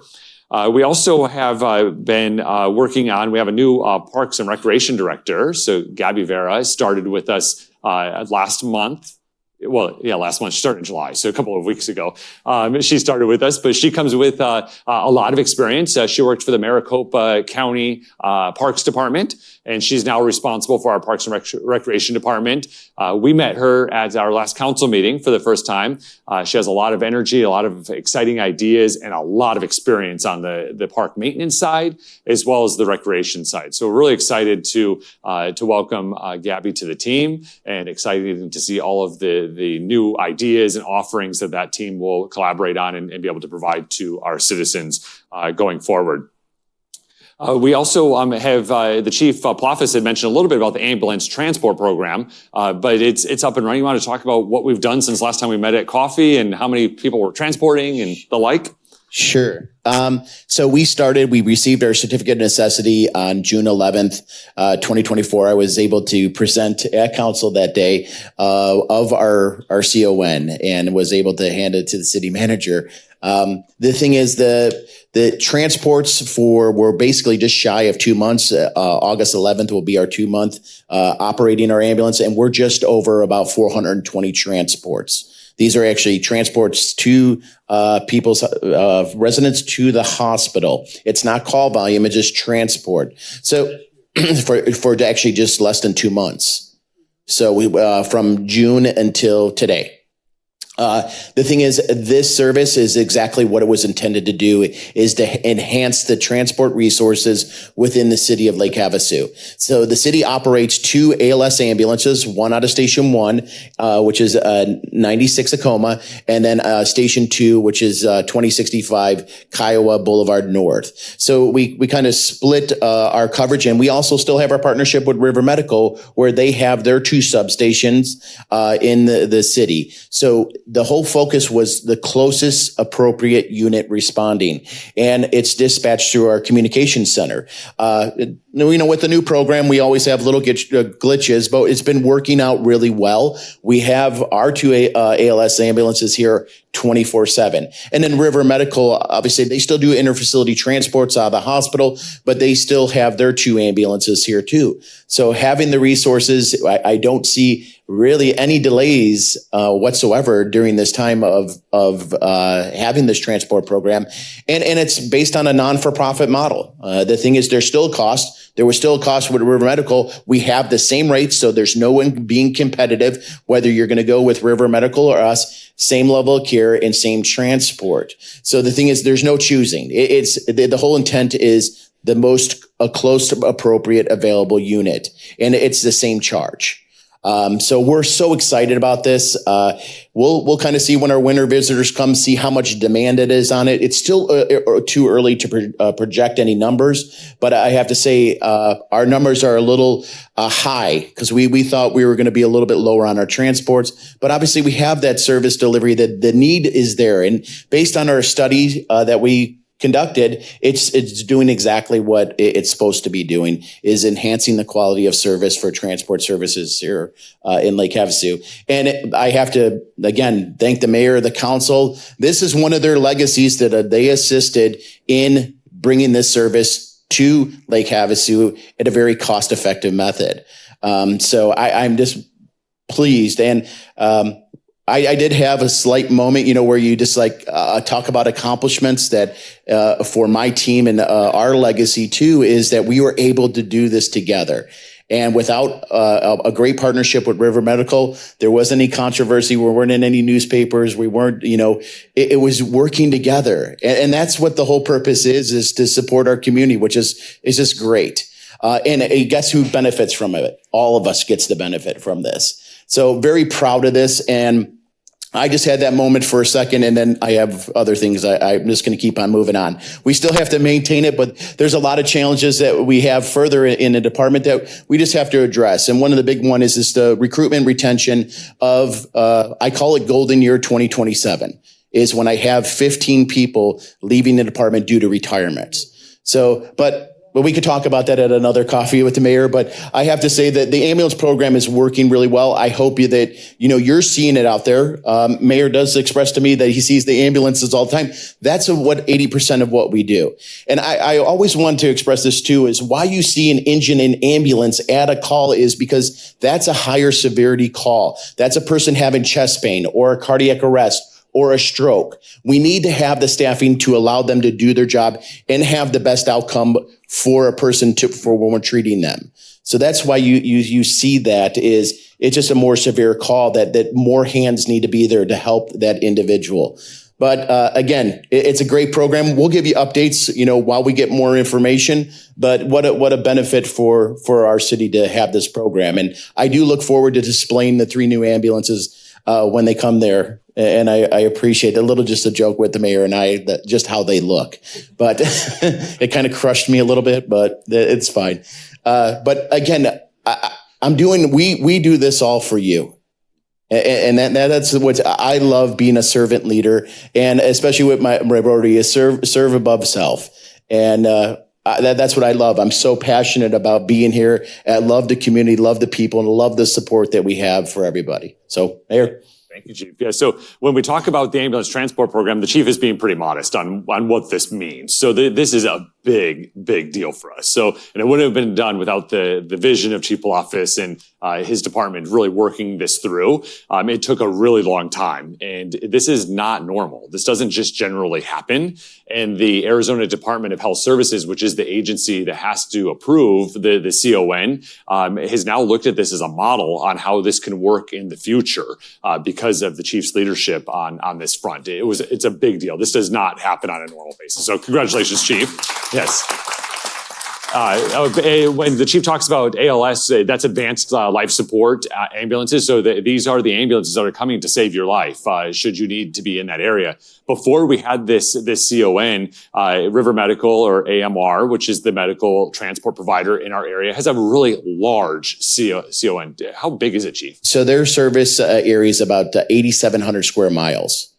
We also have been working on, we have a new Parks and Recreation Director. So Gabby Vera started with us last month. Last month. She started in July, so a couple of weeks ago. She started with us, but she comes with a lot of experience. She worked for the Maricopa County Parks Department, and she's now responsible for our Parks and Recreation Department. We met her at our last council meeting for the first time. She has a lot of energy, a lot of exciting ideas, and a lot of experience on the park maintenance side, as well as the recreation side. So we're really excited to welcome Gabby to the team, and excited to see all of the new ideas and offerings that team will collaborate on and be able to provide to our citizens going forward. We also have the Chief Plofis had mentioned a little bit about the ambulance transport program, but it's up and running. You want to talk about what we've done since last time we met at coffee and how many people we're transporting and the like? Sure. So we received our certificate of necessity on June 11th, 2024. I was able to present at council that day, of our CON, and was able to hand it to the city manager. The thing is the transports we're basically just shy of 2 months. August 11th will be our 2-month, operating our ambulance, and we're just over about 420 transports. These are actually transports to people's residents to the hospital. It's not call volume; it's just transport. So for actually just less than 2 months. So we from June until today. The thing is, this service is exactly what it was intended to do, is to enhance the transport resources within the city of Lake Havasu. So the city operates 2 ALS ambulances, one out of Station 1, which is 96 Acoma, and then Station 2, which is 2065 Kiowa Boulevard North. So we kind of split our coverage, and we also still have our partnership with River Medical, where they have their 2 substations in the city. So the whole focus was the closest appropriate unit responding, and it's dispatched through our communications center. With the new program, we always have little glitches, but it's been working out really well. We have our two ALS ambulances here 24/7. And then River Medical, obviously, they still do interfacility transports out of the hospital, but they still have their two ambulances here too. So having the resources, I don't see really any delays whatsoever during this time of having this transport program. And it's based on a non-for-profit model. The thing is, there's still a cost. There was still a cost with River Medical. We have the same rates, so there's no one being competitive, whether you're going to go with River Medical or us, same level of care and same transport. So the thing is, there's no choosing. The whole intent is the most close to appropriate available unit, and it's the same charge. So we're so excited about this. We'll kind of see when our winter visitors come, see how much demand it is on it. It's still too early to project any numbers, but I have to say our numbers are a little high because we thought we were going to be a little bit lower on our transports, but obviously we have that service delivery. That the need is there, and based on our study that we conducted, it's doing exactly what it's supposed to be doing, is enhancing the quality of service for transport services here in Lake Havasu. And I have to, again, thank the mayor, the council. This is one of their legacies, that they assisted in bringing this service to Lake Havasu at a very cost-effective method. So I'm just pleased. And I did have a slight moment, where you just talk about accomplishments that for my team, and our legacy too, is that we were able to do this together. And without a great partnership with River Medical, there wasn't any controversy. We weren't in any newspapers. We weren't, it was working together. And that's what the whole purpose is to support our community, which is just great. And guess who benefits from it? All of us gets the benefit from this. So very proud of this. And I just had that moment for a second, and then I have other things. I'm just going to keep on moving on. We still have to maintain it, but there's a lot of challenges that we have further in the department that we just have to address. And one of the big one is the recruitment retention of, I call it golden year 2027, is when I have 15 people leaving the department due to retirements. So, but we could talk about that at another coffee with the mayor, but I have to say that the ambulance program is working really well. I hope that, you're seeing it out there. Mayor does express to me that he sees the ambulances all the time. That's 80% of what we do. And I always want to express this too, is why you see an engine and ambulance at a call is because that's a higher severity call. That's a person having chest pain or a cardiac arrest or a stroke. We need to have the staffing to allow them to do their job and have the best outcome for a person for when we're treating them. So that's why you see that it's just a more severe call that more hands need to be there to help that individual. But again, it's a great program. We'll give you updates, while we get more information. But what a benefit for our city to have this program. And I do look forward to displaying the 3 new ambulances when they come there. And I appreciate just a joke with the mayor and I, just how they look. But it kind of crushed me a little bit, but it's fine. But again, we do this all for you. And that's what I love, being a servant leader, and especially with my Rotary, is serve above self. And that's what I love. I'm so passionate about being here. I love the community, love the people, and love the support that we have for everybody. So, Mayor. Thank you, Chief. Yeah, so when we talk about the ambulance transport program, the Chief is being pretty modest on what this means. So this is a big deal for us. So, and it wouldn't have been done without the vision of Chief Palafis and his department really working this through. It took a really long time, and this is not normal. This doesn't just generally happen. And the Arizona Department of Health Services, which is the agency that has to approve the CON, has now looked at this as a model on how this can work in the future because of the Chief's leadership on this front. It's a big deal. This does not happen on a normal basis. So congratulations, Chief. Yes. When the chief talks about ALS, that's advanced life support ambulances. So these are the ambulances that are coming to save your life should you need to be in that area. Before we had this CON, River Medical or AMR, which is the medical transport provider in our area, has a really large CON. How big is it, Chief? So their service area is about 8,700 square miles.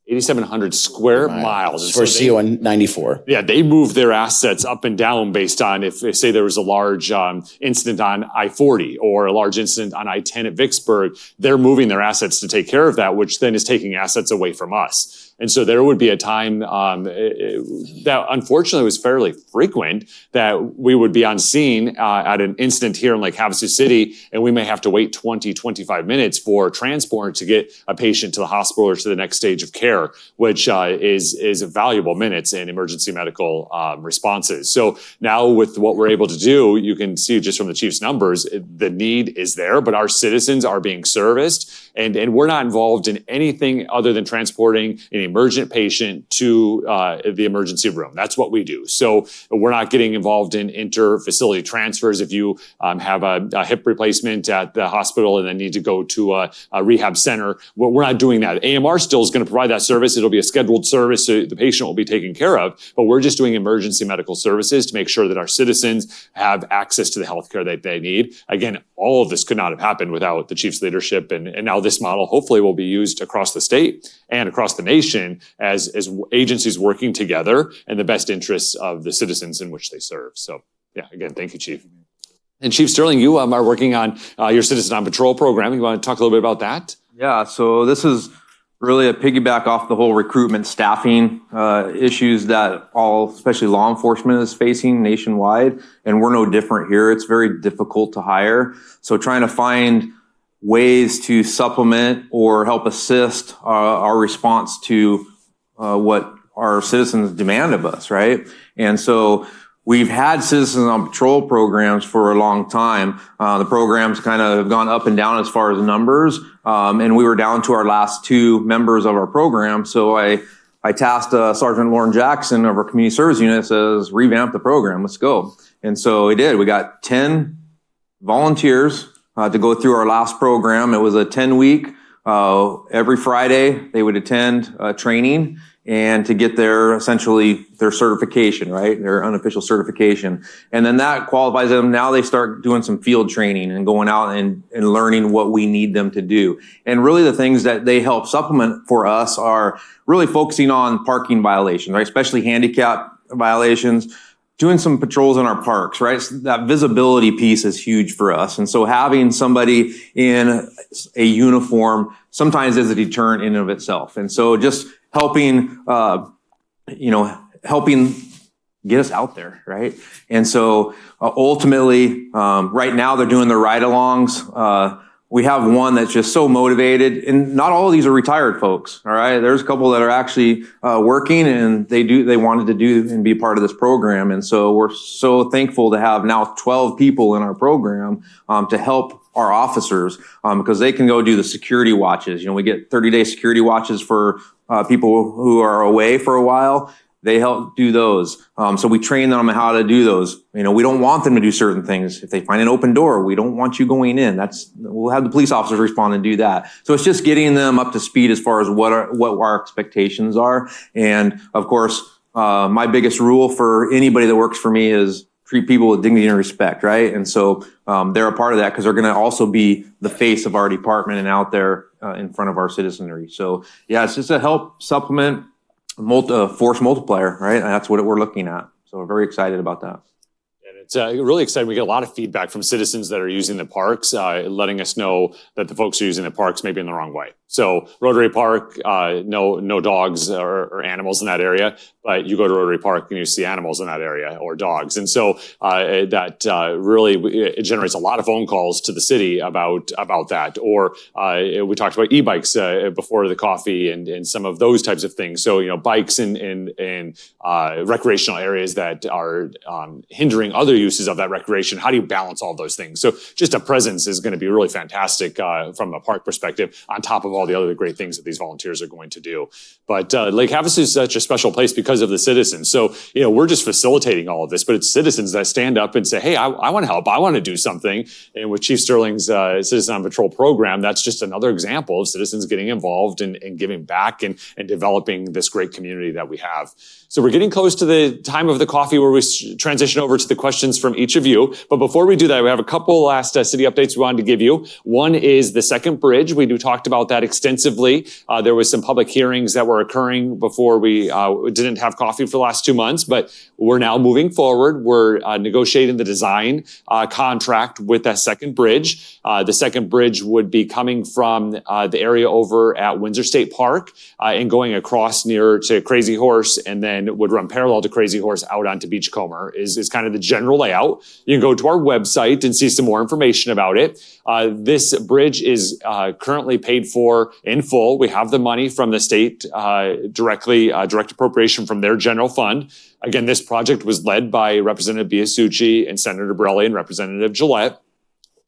8,700 square miles. For CON 94. Yeah, they move their assets up and down based on if, say, there was a large incident on I-40 or a large incident on I-10 at Vicksburg, they're moving their assets to take care of that, which then is taking assets away from us. And so there would be a time that unfortunately was fairly frequent that we would be on scene at an incident here in Lake Havasu City, and we may have to wait 20, 25 minutes for transport to get a patient to the hospital or to the next stage of care, which is valuable minutes in emergency medical responses. So now with what we're able to do, you can see just from the chief's numbers, the need is there, but our citizens are being serviced, and we're not involved in anything other than transporting an emergent patient to the emergency room. That's what we do. So we're not getting involved in inter-facility transfers. If you have a hip replacement at the hospital and then need to go to a rehab center, well, we're not doing that. AMR still is going to provide that service. It'll be a scheduled service, so the patient will be taken care of, but we're just doing emergency medical services to make sure that our citizens have access to the healthcare that they need. Again, all of this could not have happened without the chief's leadership, and now this model hopefully will be used across the state and across the nation as agencies working together in the best interests of the citizens in which they serve. So yeah, again, thank you, Chief. And Chief Sterling, you are working on your Citizen on Patrol program. You want to talk a little bit about that? Yeah, so this is really a piggyback off the whole recruitment staffing issues that all, especially law enforcement, is facing nationwide. And we're no different here. It's very difficult to hire. So trying to find ways to supplement or help assist our response to what our citizens demand of us, right? And so we've had Citizens on Patrol programs for a long time. The programs kind of have gone up and down as far as numbers, and we were down to our last 2 members of our program. So I tasked Sergeant Lauren Jackson of our community service unit, says, revamp the program, let's go. And so we did. We got 10 volunteers to go through our last program. It was a 10-week. Every Friday, they would attend training and to get their certification, right? Their unofficial certification. And then that qualifies them. Now they start doing some field training and going out and learning what we need them to do. And really the things that they help supplement for us are really focusing on parking violations, right? Especially handicap violations. Doing some patrols in our parks, right? So that visibility piece is huge for us. And so having somebody in a uniform sometimes is a deterrent in and of itself. And so just helping, helping get us out there, right? And so ultimately, right now they're doing the ride-alongs. We have one that's just so motivated, and not all of these are retired folks. All right. There's a couple that are actually working, and they wanted to do and be part of this program. And so we're so thankful to have now 12 people in our program to help our officers because they can go do the security watches. We get 30-day security watches for people who are away for a while. They help do those. So we train them on how to do those. We don't want them to do certain things. If they find an open door, we don't want you going in. We'll have the police officers respond and do that. So it's just getting them up to speed as far as what our expectations are. And of course, my biggest rule for anybody that works for me is treat people with dignity and respect, right? And so they're a part of that because they're going to also be the face of our department and out there in front of our citizenry. So yeah, it's just a help supplement force multiplier, right? And that's what we're looking at. So we're very excited about that. And it's really exciting. We get a lot of feedback from citizens that are using the parks, letting us know that the folks who are using the parks may be in the wrong way. So Rotary Park, no dogs or animals in that area, but you go to Rotary Park and you see animals in that area or dogs. And so that really it generates a lot of phone calls to the city about that. Or we talked about e-bikes before the coffee and some of those types of things. So bikes in recreational areas that are hindering other uses of that recreation. How do you balance all those things? So just a presence is going to be really fantastic from a park perspective on top of all the other great things that these volunteers are going to do. But Lake Havasu is such a special place because of the citizens. So, we're just facilitating all of this, but it's citizens that stand up and say, hey, I want to help. I want to do something. And with Chief Sterling's Citizen on Patrol program, that's just another example of citizens getting involved and giving back and developing this great community that we have. So we're getting close to the time of the coffee where we transition over to the questions from each of you. But before we do that, we have a couple last city updates we wanted to give you. One is the second bridge. We talked about that extensively. There was some public hearings that were occurring before we didn't have coffee for the last 2 months, but we're now moving forward. We're negotiating the design contract with that second bridge. The second bridge would be coming from the area over at Windsor State Park and going across near to Crazy Horse, and then would run parallel to Crazy Horse out onto Beachcomber is kind of the general layout. You can go to our website and see some more information about it. This bridge is currently paid for in full. We have the money from the state direct appropriation from their general fund. Again, this project was led by Representative Biasucci and Senator Borelli and Representative Gillette.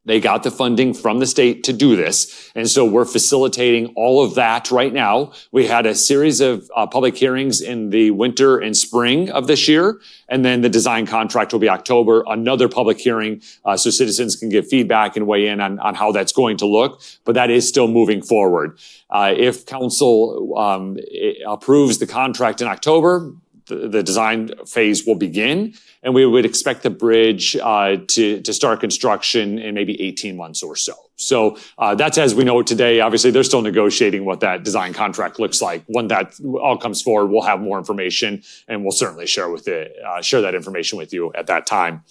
They got the funding from the state to do this. And so we're facilitating all of that right now. We had a series of public hearings in the winter and spring of this year. And then the design contract will be October, another public hearing so citizens can give feedback and weigh in on how that's going to look. But that is still moving forward. If council approves the contract in October, the design phase will begin, and we would expect the bridge to start construction in maybe 18 months or so. So that's as we know it today. Obviously, they're still negotiating what that design contract looks like. When that all comes forward, we'll have more information, and we'll certainly share that information with you at that time.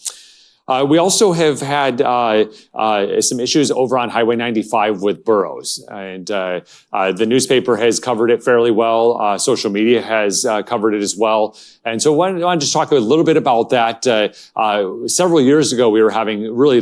We also have had some issues over on Highway 95 with Burrows, and the newspaper has covered it fairly well. Social media has covered it as well. And so I want to just talk a little bit about that. Several years ago, we were having really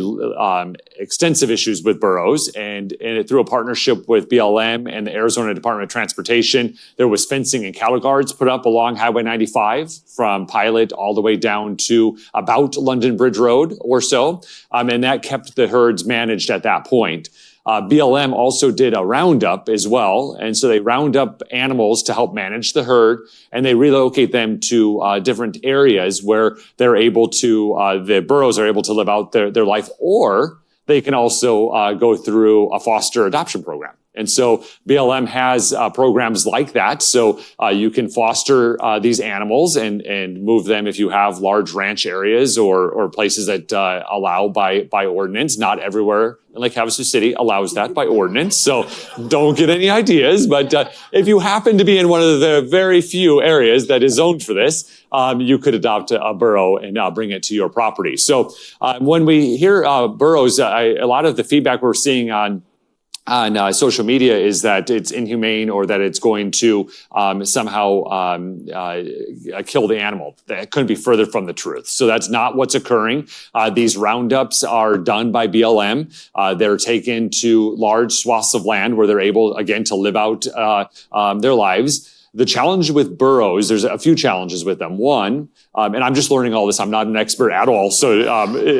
extensive issues with Burrows, and through a partnership with BLM and the Arizona Department of Transportation, there was fencing and cattle guards put up along Highway 95 from Pilot all the way down to about London Bridge Road or so, and that kept the herds managed at that point. BLM also did a roundup as well, and so they round up animals to help manage the herd, and they relocate them to different areas where they're able to, the burros are able to live out their life, or they can also go through a foster adoption program. And so BLM has programs like that. So you can foster these animals and move them if you have large ranch areas or places that allow by ordinance. Not everywhere in Lake Havasu City allows that by ordinance. So don't get any ideas. But if you happen to be in one of the very few areas that is zoned for this, you could adopt a burro and bring it to your property. So when we hear burros, a lot of the feedback we're seeing on social media is that it's inhumane or that it's going to somehow kill the animal. That couldn't be further from the truth. So that's not what's occurring. These roundups are done by BLM. They're taken to large swaths of land where they're able, again, to live out their lives. The challenge with burros, there's a few challenges with them. One, and I'm just learning all this. I'm not an expert at all, so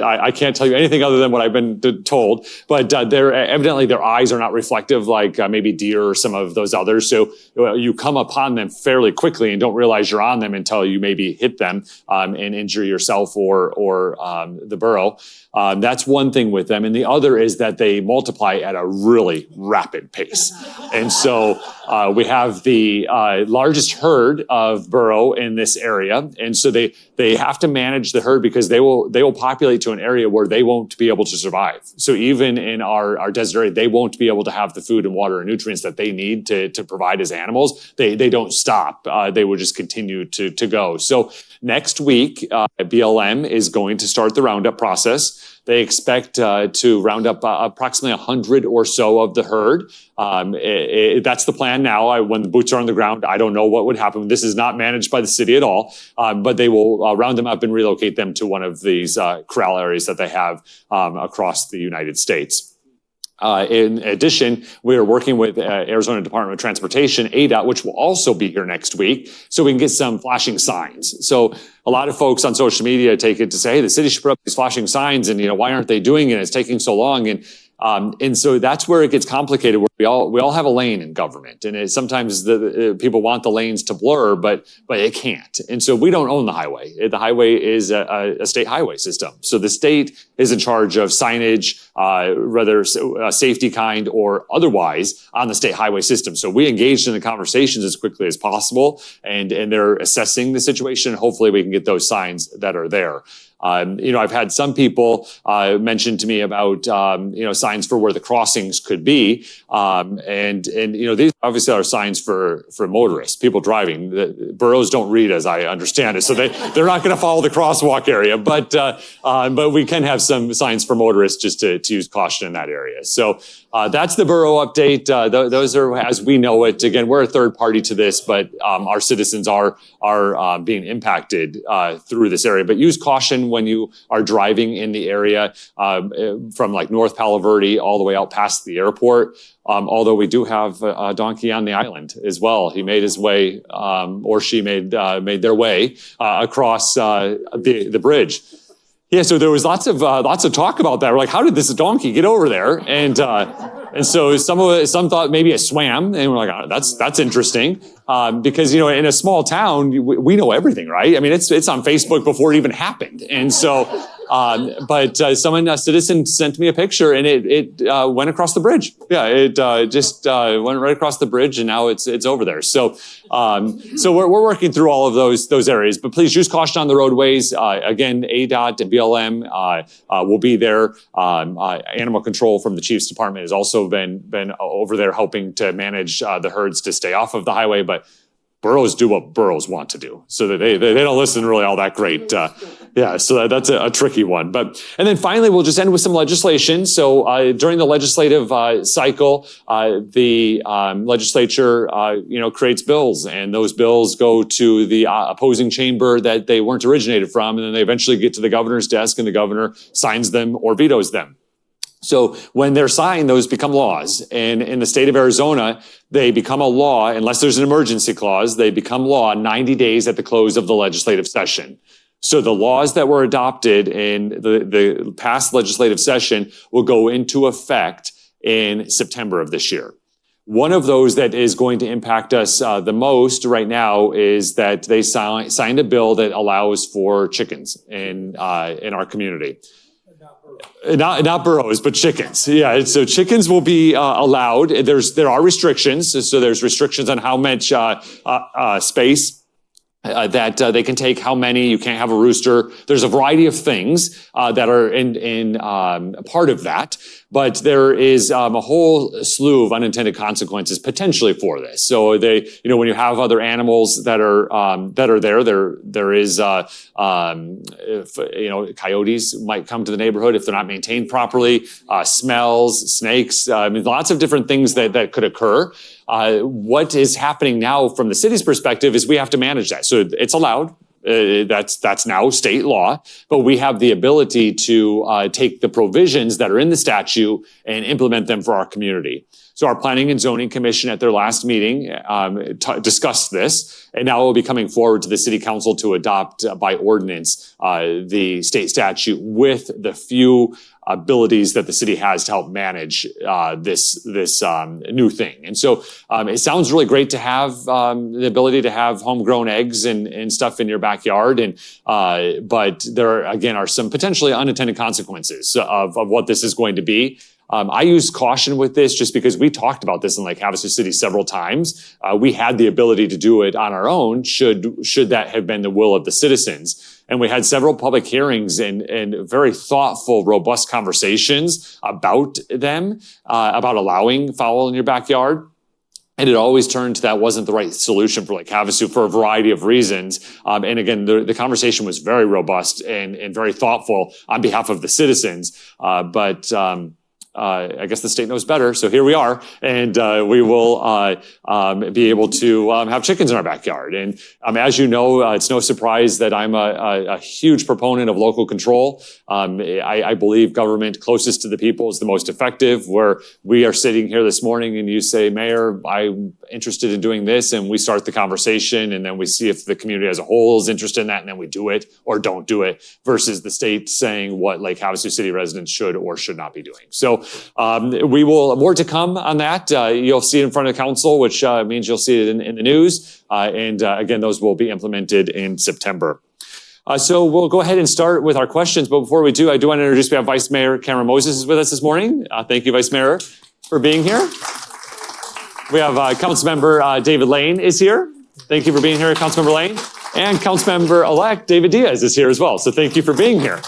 I can't tell you anything other than what I've been told. But evidently their eyes are not reflective like maybe deer or some of those others. So you come upon them fairly quickly and don't realize you're on them until you maybe hit them and injure yourself or the burro. That's one thing with them. And the other is that they multiply at a really rapid pace. And so we have the largest herd of burro in this area. And so they have to manage the herd because they will populate to an area where they won't be able to survive. So even in our desert area, they won't be able to have the food and water and nutrients that they need to provide as animals. They don't stop. They will just continue to go. So next week, BLM is going to start the roundup process. They expect to round up approximately 100 or so of the herd. That's the plan now. When the boots are on the ground, I don't know what would happen. This is not managed by the city at all, but they will round them up and relocate them to one of these corral areas that they have across the United States. In addition, we are working with Arizona Department of Transportation, ADOT, which will also be here next week, so we can get some flashing signs. So a lot of folks on social media take it to say, hey, the city should put up these flashing signs, and why aren't they doing it? It's taking so long. And And so that's where it gets complicated, where we all have a lane in government, and sometimes the people want the lanes to blur, but it can't. And so we don't own the highway. The highway is a state highway system. So the state is in charge of signage, whether safety kind or otherwise, on the state highway system. So we engaged in the conversations as quickly as possible, and they're assessing the situation. Hopefully we can get those signs that are there. I've had some people mention to me about signs for where the crossings could be, and these obviously are signs for motorists, people driving. The Burrows don't read, as I understand it, so they're not going to follow the crosswalk area. But we can have some signs for motorists just to use caution in that area. So that's the Burrow update. Those are as we know it. Again, we're a third party to this, but our citizens are being impacted through this area. But use caution when you are driving in the area from like North Palo Verde all the way out past the airport. Although we do have a donkey on the island as well. He made his way, or she made their way across the bridge. Yeah, so there was lots of talk about that. We're like, how did this donkey get over there? And so some thought maybe it swam, and we're like, oh, that's interesting. Because in a small town, we know everything, right? I mean, it's on Facebook before it even happened. And so, a citizen sent me a picture, and it went across the bridge. Yeah, it just went right across the bridge, and now it's over there. So we're working through all of those areas. But please use caution on the roadways. Again, ADOT and BLM will be there. Animal control from the Chief's Department has also been over there helping to manage the herds to stay off of the highway. But Burrows do what Burrows want to do, so that they don't listen really all that great. So that's a tricky one. And then finally, we'll just end with some legislation. So during the legislative cycle, the legislature creates bills, and those bills go to the opposing chamber that they weren't originated from, and then they eventually get to the governor's desk, and the governor signs them or vetoes them. So when they're signed, those become laws. And in the state of Arizona, they become a law, unless there's an emergency clause, they become law 90 days at the close of the legislative session. So the laws that were adopted in the past legislative session will go into effect in September of this year. One of those that is going to impact us the most right now is that they signed a bill that allows for chickens in our community. Not Burrows, but chickens. Yeah, so chickens will be allowed. There are restrictions. So there's restrictions on how much space that they can take, how many. You can't have a rooster. There's a variety of things that are in part of that. But there is a whole slew of unintended consequences potentially for this. So when you have other animals that are there is coyotes might come to the neighborhood if they're not maintained properly. Smells, snakes. Lots of different things that could occur. What is happening now from the city's perspective is we have to manage that. So it's allowed. That's now state law, but we have the ability to take the provisions that are in the statute and implement them for our community. So our Planning and Zoning Commission at their last meeting discussed this, and now it will be coming forward to the City Council to adopt by ordinance the state statute with the few abilities that the city has to help manage this new thing. And so it sounds really great to have the ability to have homegrown eggs and stuff in your backyard. But there again are some potentially unintended consequences of what this is going to be. I use caution with this just because we talked about this in Lake Havasu City several times. We had the ability to do it on our own should that have been the will of the citizens. And we had several public hearings and very thoughtful, robust conversations about them, about allowing fowl in your backyard. And it always turned to that wasn't the right solution for Lake Havasu for a variety of reasons. And again, the conversation was very robust and very thoughtful on behalf of the citizens. I guess the state knows better, so here we are, and we will be able to have chickens in our backyard. And as you know, it's no surprise that I'm a huge proponent of local control. I believe government closest to the people is the most effective. Where we are sitting here this morning and you say, Mayor, I'm interested in doing this, and we start the conversation, and then we see if the community as a whole is interested in that, and then we do it or don't do it, versus the state saying what Lake Havasu City residents should or should not be doing. So So we will, more to come on that. You'll see it in front of the council, which means you'll see it in the news. And again, those will be implemented in September. So we'll go ahead and start with our questions. But before we do, I do want to introduce, we have Vice Mayor Cameron Moses is with us this morning. Thank you, Vice Mayor, for being here. We have Councilmember David Lane is here. Thank you for being here, Councilmember Lane. And Councilmember-elect David Diaz is here as well. So thank you for being here.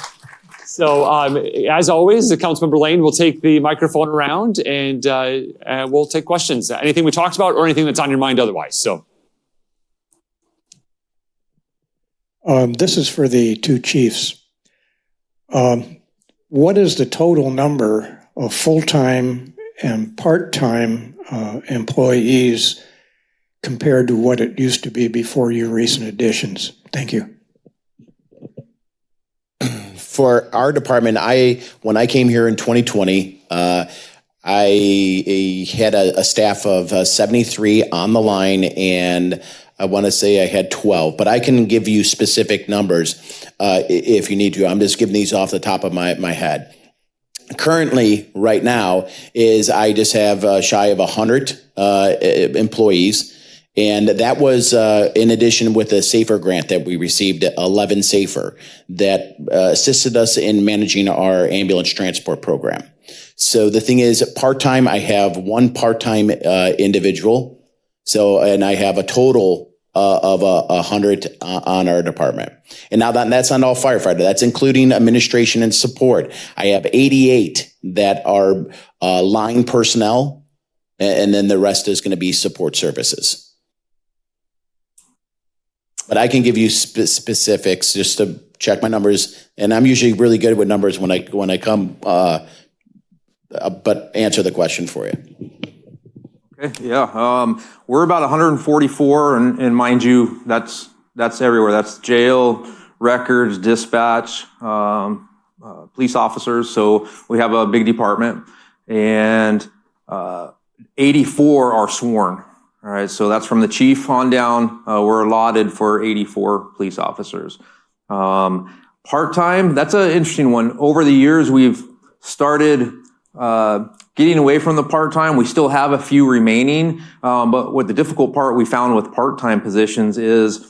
So as always, the Councilmember Lane will take the microphone around and we'll take questions. Anything we talked about or anything that's on your mind otherwise. So. This is for the two chiefs. What is the total number of full-time and part-time employees compared to what it used to be before your recent additions? Thank you. For our department, when I came here in 2020, I had a staff of 73 on the line, and I want to say I had 12, but I can give you specific numbers if you need to. I'm just giving these off the top of my head. Currently, right now, I just have shy of 100 employees. And that was in addition with a SAFER grant that we received, 11 SAFER, that assisted us in managing our ambulance transport program. So the thing is, part-time, I have one part-time individual. So, and I have a total of 100 on our department. And now that's not all firefighter. That's including administration and support. I have 88 that are line personnel, and then the rest is going to be support services. But I can give you specifics just to check my numbers, and I'm usually really good with numbers when I come. But answer the question for you. Okay, yeah, we're about 144, and mind you, that's everywhere. That's jail, records, dispatch, police officers. So we have a big department, and 84 are sworn. All right, so that's from the chief on down. We're allotted for 84 police officers. Part-time, that's an interesting one. Over the years, we've started getting away from the part-time. We still have a few remaining, but what the difficult part we found with part-time positions is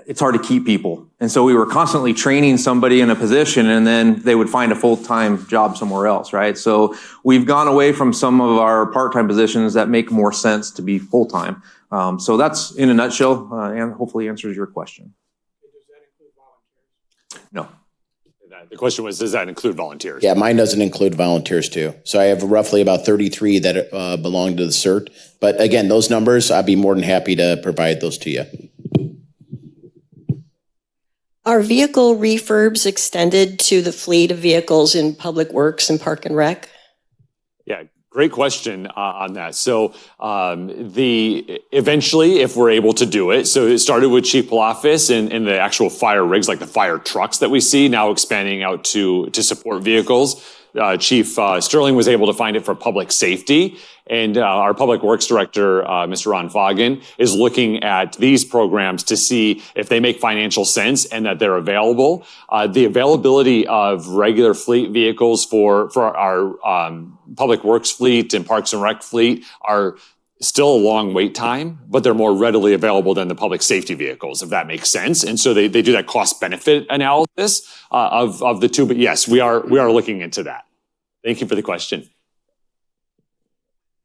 it's hard to keep people. And so we were constantly training somebody in a position, and then they would find a full-time job somewhere else, right? So we've gone away from some of our part-time positions that make more sense to be full-time. So that's in a nutshell, and hopefully answers your question. Does that include volunteers? No. The question was, does that include volunteers? Yeah, mine doesn't include volunteers too. So I have roughly about 33 that belong to the CERT. But again, those numbers, I'd be more than happy to provide those to you. Are vehicle refurbs extended to the fleet of vehicles in Public Works and Park and Rec? Yeah, great question on that. So eventually, if we're able to do it, so it started with Chief Palafis and the actual fire rigs, like the fire trucks that we see, now expanding out to support vehicles. Chief Sterling was able to find it for public safety. And our Public Works Director, Mr. Ron Foggin, is looking at these programs to see if they make financial sense and that they're available. The availability of regular fleet vehicles for our Public Works fleet and Parks and Rec fleet are still a long wait time, but they're more readily available than the public safety vehicles, if that makes sense. And so they do that cost benefit analysis of the two. But yes, we are looking into that. Thank you for the question.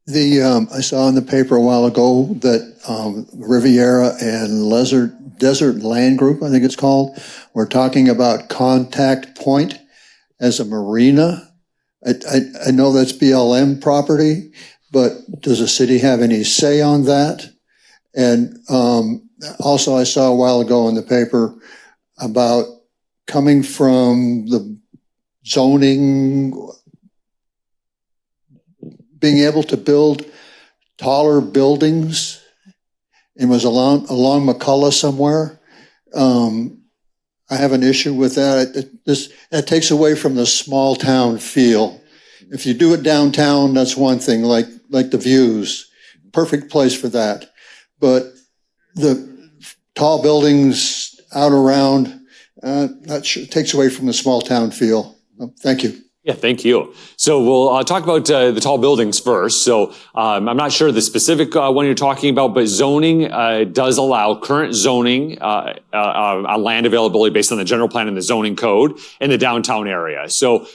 I saw in the paper a while ago that Riviera and Desert Land Group, I think it's called, were talking about Contact Point as a marina. I know that's BLM property, but does the city have any say on that? And also I saw a while ago in the paper about coming from the zoning, being able to build taller buildings, and was along McCullough somewhere. I have an issue with that. That takes away from the small town feel. If you do it downtown, that's one thing, like the views, perfect place for that. But the tall buildings out around, that takes away from the small town feel. Thank you. Yeah, thank you. So we'll talk about the tall buildings first. So I'm not sure the specific one you're talking about, but zoning does allow current zoning on land availability based on the general plan and the zoning code in the downtown area. So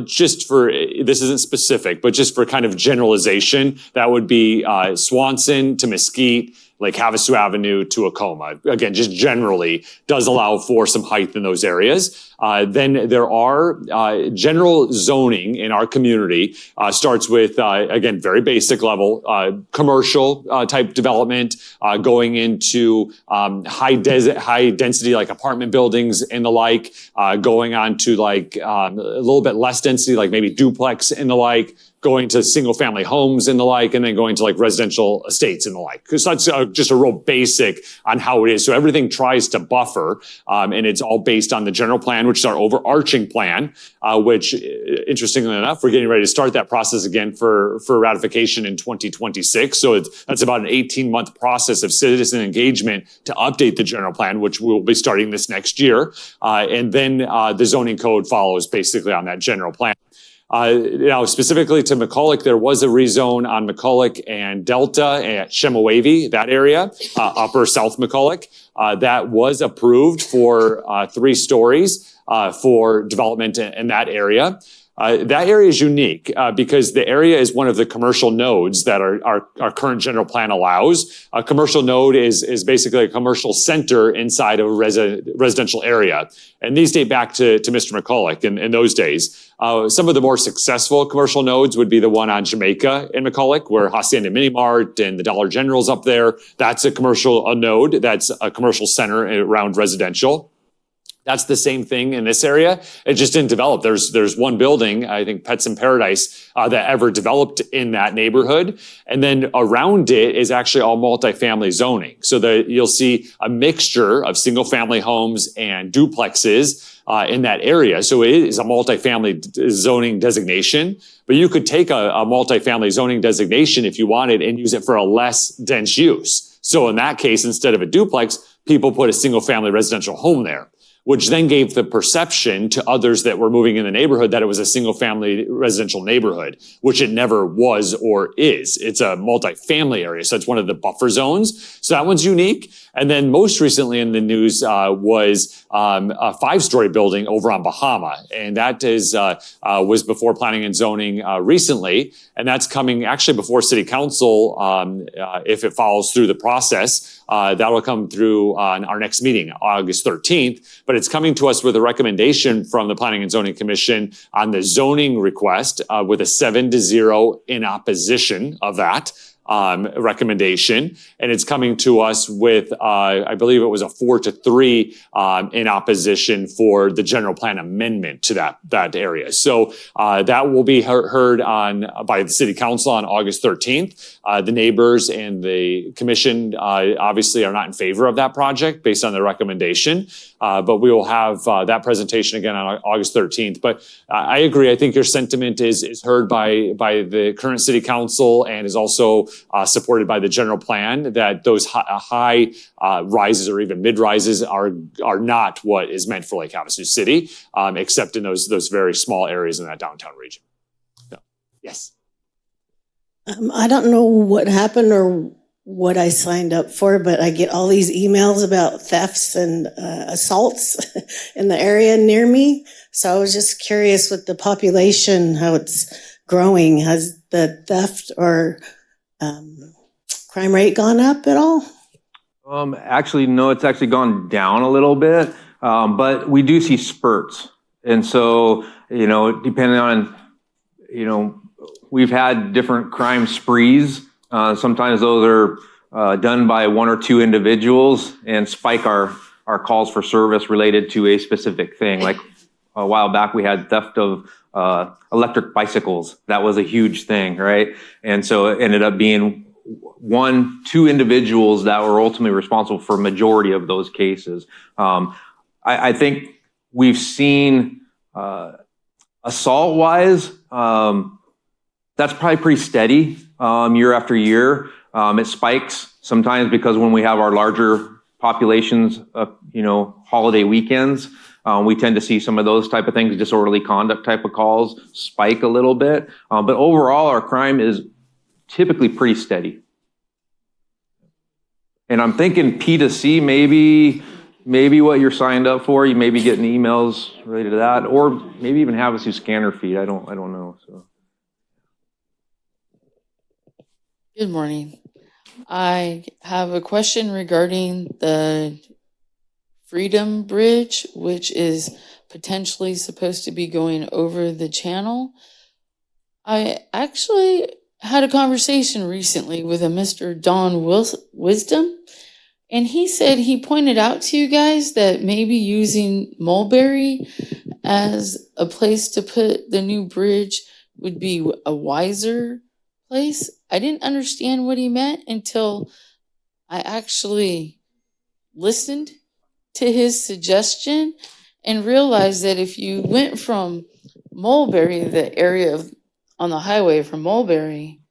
just for, this isn't specific, but just for kind of generalization, that would be Swanson to Mesquite, Lake Havasu Avenue to Acoma. Again, just generally does allow for some height in those areas. Then there are general zoning in our community starts with, again, very basic level, commercial type development, going into high density like apartment buildings and the like, going on to like a little bit less density, like maybe duplex and the like, going to single family homes and the like, and then going to like residential estates and the like. Because that's just a real basic on how it is. So everything tries to buffer, and it's all based on the general plan, which is our overarching plan, which interestingly enough, we're getting ready to start that process again for ratification in 2026. So that's about an 18-month process of citizen engagement to update the general plan, which we'll be starting this next year. And then the zoning code follows basically on that general plan. Now, specifically to McCulloch, there was a rezone on McCulloch and Delta at Chemehuevi, that area, upper South McCulloch, that was approved for 3 stories for development in that area. That area is unique because the area is one of the commercial nodes that our current general plan allows. A commercial node is basically a commercial center inside of a residential area. And these date back to Mr. McCulloch in those days. Some of the more successful commercial nodes would be the one on Jamaica in McCulloch, where Hacienda Mini Mart and the Dollar General's up there. That's a commercial node. That's a commercial center around residential. That's the same thing in this area. It just didn't develop. There's one building, I think Pets in Paradise, that ever developed in that neighborhood. And then around it is actually all multifamily zoning. So you'll see a mixture of single family homes and duplexes in that area. So it is a multifamily zoning designation, but you could take a multifamily zoning designation if you wanted and use it for a less dense use. So in that case, instead of a duplex, people put a single family residential home there, which then gave the perception to others that were moving in the neighborhood that it was a single family residential neighborhood, which it never was or is. It's a multifamily area. So it's one of the buffer zones. So that one's unique. And then most recently in the news was a 5-story building over on Bahama. And that was before planning and zoning recently. And that's coming actually before city council if it follows through the process. That'll come through on our next meeting, August 13th. But it's coming to us with a recommendation from the Planning and Zoning Commission on the zoning request with a 7-0 in opposition of that recommendation. And it's coming to us with, I believe it was a 4-3 in opposition for the general plan amendment to that area. So that will be heard by the city council on August 13th. The neighbors and the commission obviously are not in favor of that project based on the recommendation. But we will have that presentation again on August 13th. But I agree. I think your sentiment is heard by the current city council and is also supported by the general plan, that those high rises or even mid rises are not what is meant for Lake Havasu City, except in those very small areas in that downtown region. So, yes. I don't know what happened or what I signed up for, but I get all these emails about thefts and assaults in the area near me. So I was just curious with the population, how it's growing. Has the theft or crime rate gone up at all? Actually, no, it's actually gone down a little bit, but we do see spurts. And so, depending on, we've had different crime sprees. Sometimes those are done by 1 or 2 individuals and spike our calls for service related to a specific thing. Like a while back, we had theft of electric bicycles. That was a huge thing, right? And so it ended up being 1, 2 individuals that were ultimately responsible for a majority of those cases. I think we've seen assault-wise, that's probably pretty steady year after year. It spikes sometimes because when we have our larger populations, holiday weekends, We tend to see some of those type of things, disorderly conduct type of calls spike a little bit. But overall, our crime is typically pretty steady. And I'm thinking P2C, maybe what you're signed up for, you may be getting emails related to that, or maybe even have us do scanner feed. I don't know. So. Good morning. I have a question regarding the Freedom Bridge, which is potentially supposed to be going over the channel. I actually had a conversation recently with a Mr. Don Wisdom, and he said he pointed out to you guys that maybe using Mulberry as a place to put the new bridge would be a wiser place. I didn't understand what he meant until I actually listened to his suggestion and realized that if you went from Mulberry, the area on the highway from Mulberry,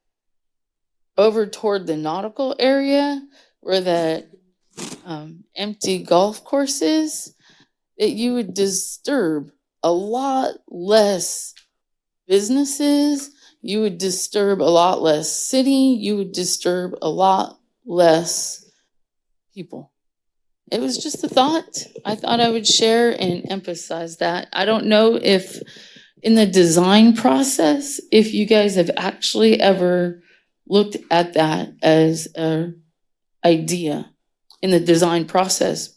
over toward the nautical area where that empty golf course is, that you would disturb a lot less businesses, you would disturb a lot less city, you would disturb a lot less people. It was just a thought. I thought I would share and emphasize that. I don't know if in the design process, if you guys have actually ever looked at that as an idea in the design process,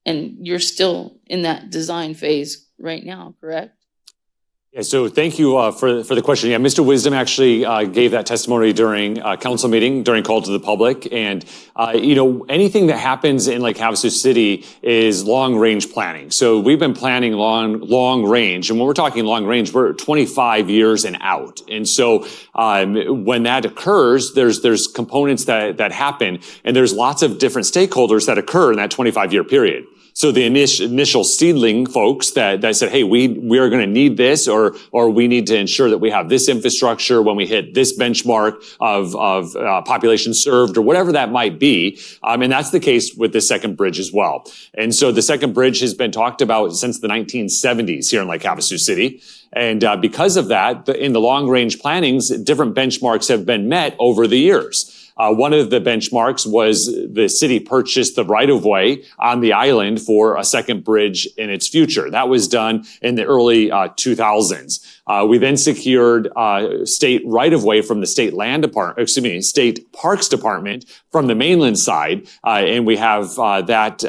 and you're still in that design phase right now, correct? Yeah, so thank you for the question. Yeah, Mr. Wisdom actually gave that testimony during a council meeting, during call to the public. And, anything that happens in Lake Havasu City is long-range planning. So we've been planning long range. And when we're talking long range, we're 25 years and out. And so when that occurs, there's components that happen. And there's lots of different stakeholders that occur in that 25-year period. So the initial seedling folks that said, hey, we are going to need this, or we need to ensure that we have this infrastructure when we hit this benchmark of population served, or whatever that might be. And that's the case with the second bridge as well. And so the second bridge has been talked about since the 1970s here in Lake Havasu City. And because of that, in the long range plannings, different benchmarks have been met over the years. One of the benchmarks was the city purchased the right-of-way on the island for a second bridge in its future. That was done in the early 2000s. We then secured state right-of-way from the state state parks department from the mainland side, and we have that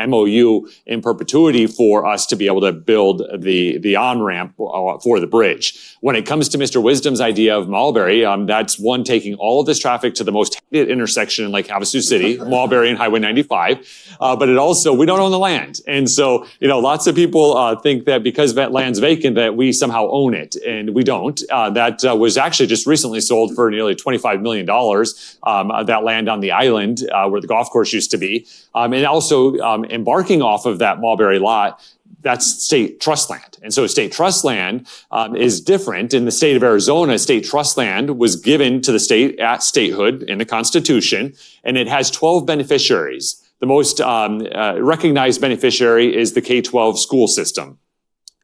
MOU in perpetuity for us to be able to build the on-ramp for the bridge. When it comes to Mr. Wisdom's idea of Mulberry, that's one taking all of this traffic to the most hated intersection in Lake Havasu City, Mulberry and Highway 95. But it also, we don't own the land. And so, lots of people think that because that land's vacant that we somehow own it, and we don't. That was actually just recently sold for nearly $25 million, that land on the island where the golf course used to be. And also embarking off of that Mulberry lot, that's state trust land. And so state trust land is different. In the state of Arizona, state trust land was given to the state at statehood in the Constitution, and it has 12 beneficiaries. The most recognized beneficiary is the K-12 school system.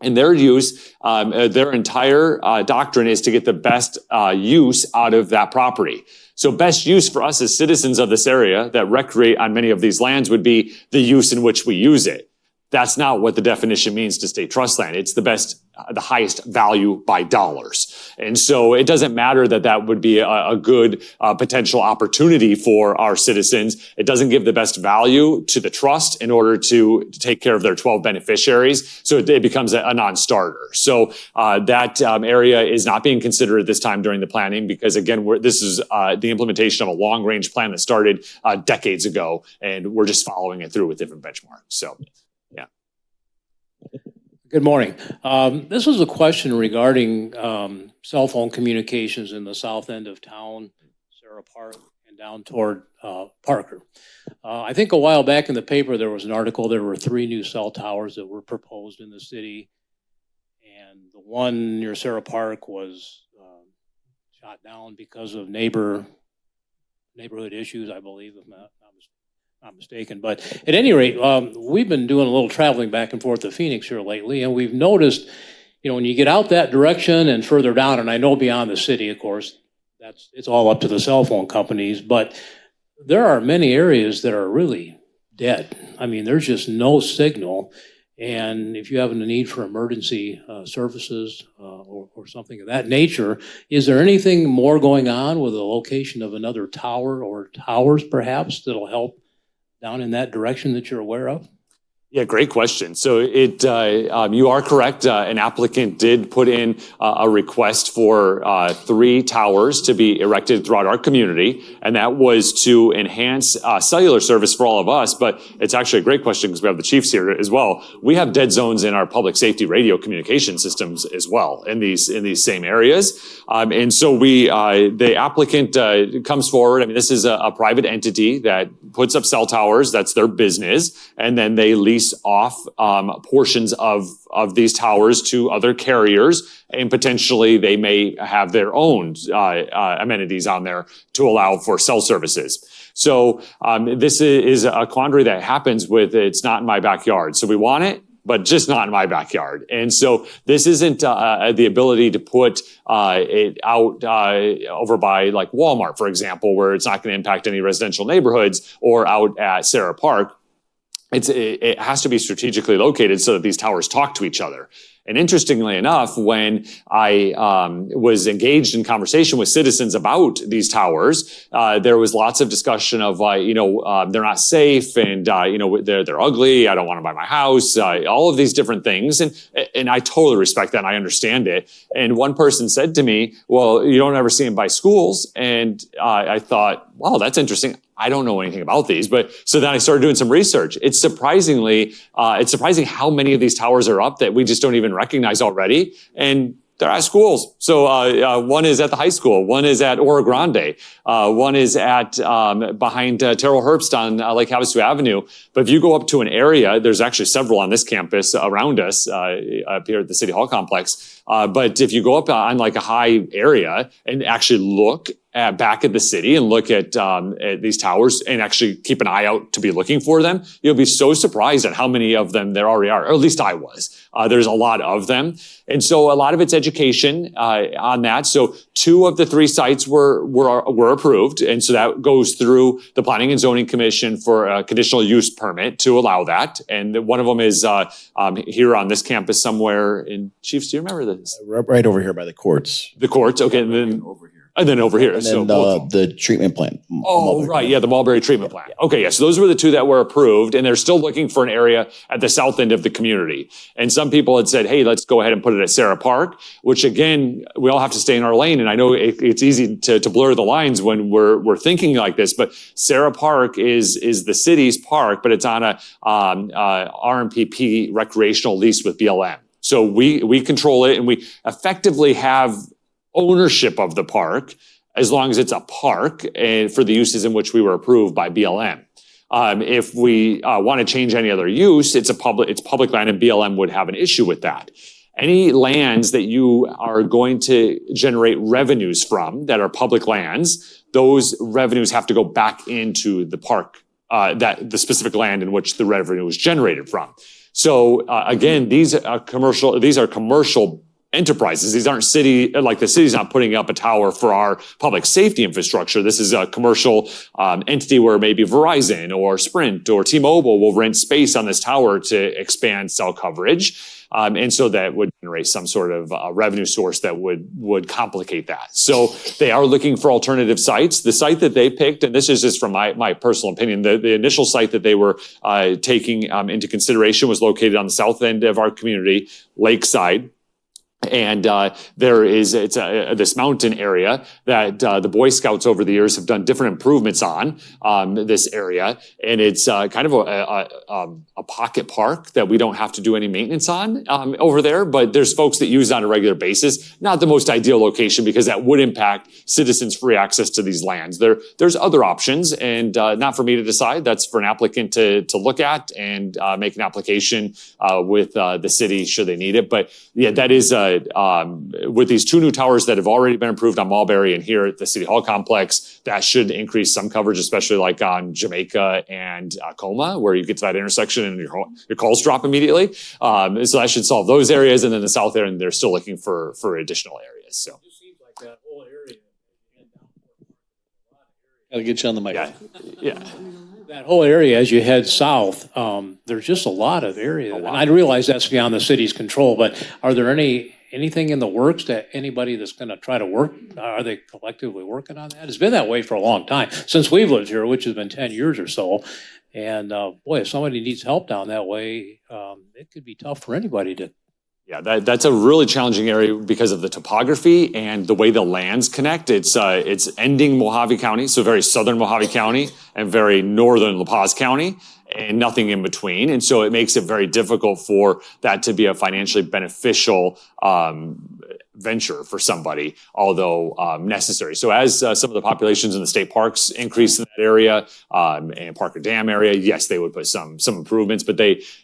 And their use, their entire doctrine is to get the best use out of that property. So best use for us as citizens of this area that recreate on many of these lands would be the use in which we use it. That's not what the definition means to state trust land. It's the highest value by dollars. And so it doesn't matter that would be a good potential opportunity for our citizens. It doesn't give the best value to the trust in order to take care of their 12 beneficiaries. So it becomes a non-starter. So that area is not being considered at this time during the planning because, again, this is the implementation of a long-range plan that started decades ago, and we're just following it through with different benchmarks. So. Good morning. This was a question regarding cell phone communications in the south end of town, Sarah Park, and down toward Parker. I think a while back in the paper there was an article. There were 3 new cell towers that were proposed in the city, and the one near Sarah Park was shot down because of neighborhood issues, I believe, if not not mistaken. But at any rate, we've been doing a little traveling back and forth to Phoenix here lately, and we've noticed, when you get out that direction and further down, and I know beyond the city, of course, it's all up to the cell phone companies, but there are many areas that are really dead. I mean, there's just no signal. And if you have a need for emergency services or something of that nature, is there anything more going on with the location of another tower or towers perhaps that'll help down in that direction that you're aware of? Yeah, great question. So you are correct. An applicant did put in a request for 3 towers to be erected throughout our community, and that was to enhance cellular service for all of us. But it's actually a great question because we have the chiefs here as well. We have dead zones in our public safety radio communication systems as well in these same areas. And so the applicant comes forward. I mean, this is a private entity that puts up cell towers. That's their business, and then they lease off portions of these towers to other carriers, and potentially they may have their own amenities on there to allow for cell services. So this is a quandary that happens with it's not in my backyard. So we want it, but just not in my backyard. And so this isn't the ability to put it out over by like Walmart, for example, where it's not going to impact any residential neighborhoods, or out at Sarah Park. It has to be strategically located so that these towers talk to each other. And interestingly enough, when I was engaged in conversation with citizens about these towers, there was lots of discussion of, they're not safe, and they're ugly. I don't want them by my house. All of these different things, and I totally respect that and I understand it. And one person said to me, "Well, you don't ever see them by schools," and I thought, "Wow, that's interesting. I don't know anything about these." But so then I started doing some research. It's surprising how many of these towers are up that we just don't even recognize already. And they're at schools. So one is at the high school, one is at Oro Grande, one is at behind Terrell Herbst on Lake Havasu Avenue. But if you go up to an area, there's actually several on this campus around us up here at the City Hall complex. But if you go up on like a high area and actually look back at the city and look at these towers and actually keep an eye out to be looking for them, you'll be so surprised at how many of them there already are, or at least I was. There's a lot of them. And so a lot of it's education on that. So 2 of the 3 sites were approved. And so that goes through the Planning and Zoning Commission for a conditional use permit to allow that. And one of them is here on this campus somewhere in, Chiefs, do you remember this? Right over here by the courts. The courts, okay. And then over here. And then over here. And then the treatment plant. Oh, right. Yeah, the Mulberry treatment plant. Okay, yeah. So those were the 2 that were approved, and they're still looking for an area at the south end of the community. And some people had said, hey, let's go ahead and put it at Sarah Park, which again, we all have to stay in our lane. And I know it's easy to blur the lines when we're thinking like this, but Sarah Park is the city's park, but it's on a RMPP recreational lease with BLM. So we control it, and we effectively have ownership of the park as long as it's a park and for the uses in which we were approved by BLM. If we want to change any other use, it's public land, and BLM would have an issue with that. Any lands that you are going to generate revenues from that are public lands, those revenues have to go back into the park, the specific land in which the revenue was generated from. So again, these are commercial enterprises. These aren't like the city's not putting up a tower for our public safety infrastructure. This is a commercial entity where maybe Verizon or Sprint or T-Mobile will rent space on this tower to expand cell coverage. And so that would generate some sort of revenue source that would complicate that. So they are looking for alternative sites. The site that they picked, and this is just from my personal opinion, the initial site that they were taking into consideration was located on the south end of our community, Lakeside. And it's this mountain area that the Boy Scouts over the years have done different improvements on this area, and it's kind of a pocket park that we don't have to do any maintenance on over there. But there's folks that use it on a regular basis. Not the most ideal location because that would impact citizens' free access to these lands. There's other options, and not for me to decide. That's for an applicant to look at and make an application with the city should they need it. But yeah, that is with these 2 new towers that have already been approved on Mulberry and here at the City Hall complex, that should increase some coverage, especially like on Jamaica and Coma, where you get to that intersection and your calls drop immediately. So that should solve those areas. And then the south area, and they're still looking for additional areas. So. It seems like that whole area. Gotta get you on the mic. Yeah. That whole area, as you head south, there's just a lot of area. And I realize that's beyond the city's control, but are there anything in the works that anybody that's going to try to work, are they collectively working on that? It's been that way for a long time, since we've lived here, which has been 10 years or so. And boy, if somebody needs help down that way, it could be tough for anybody to. Yeah, that's a really challenging area because of the topography and the way the lands connect. It's ending Mojave County, so very southern Mojave County, and very northern La Paz County, and nothing in between. And so it makes it very difficult for that to be a financially beneficial venture for somebody, although necessary. So as some of the populations in the state parks increase in that area, and Parker Dam area, yes, they would put some improvements, but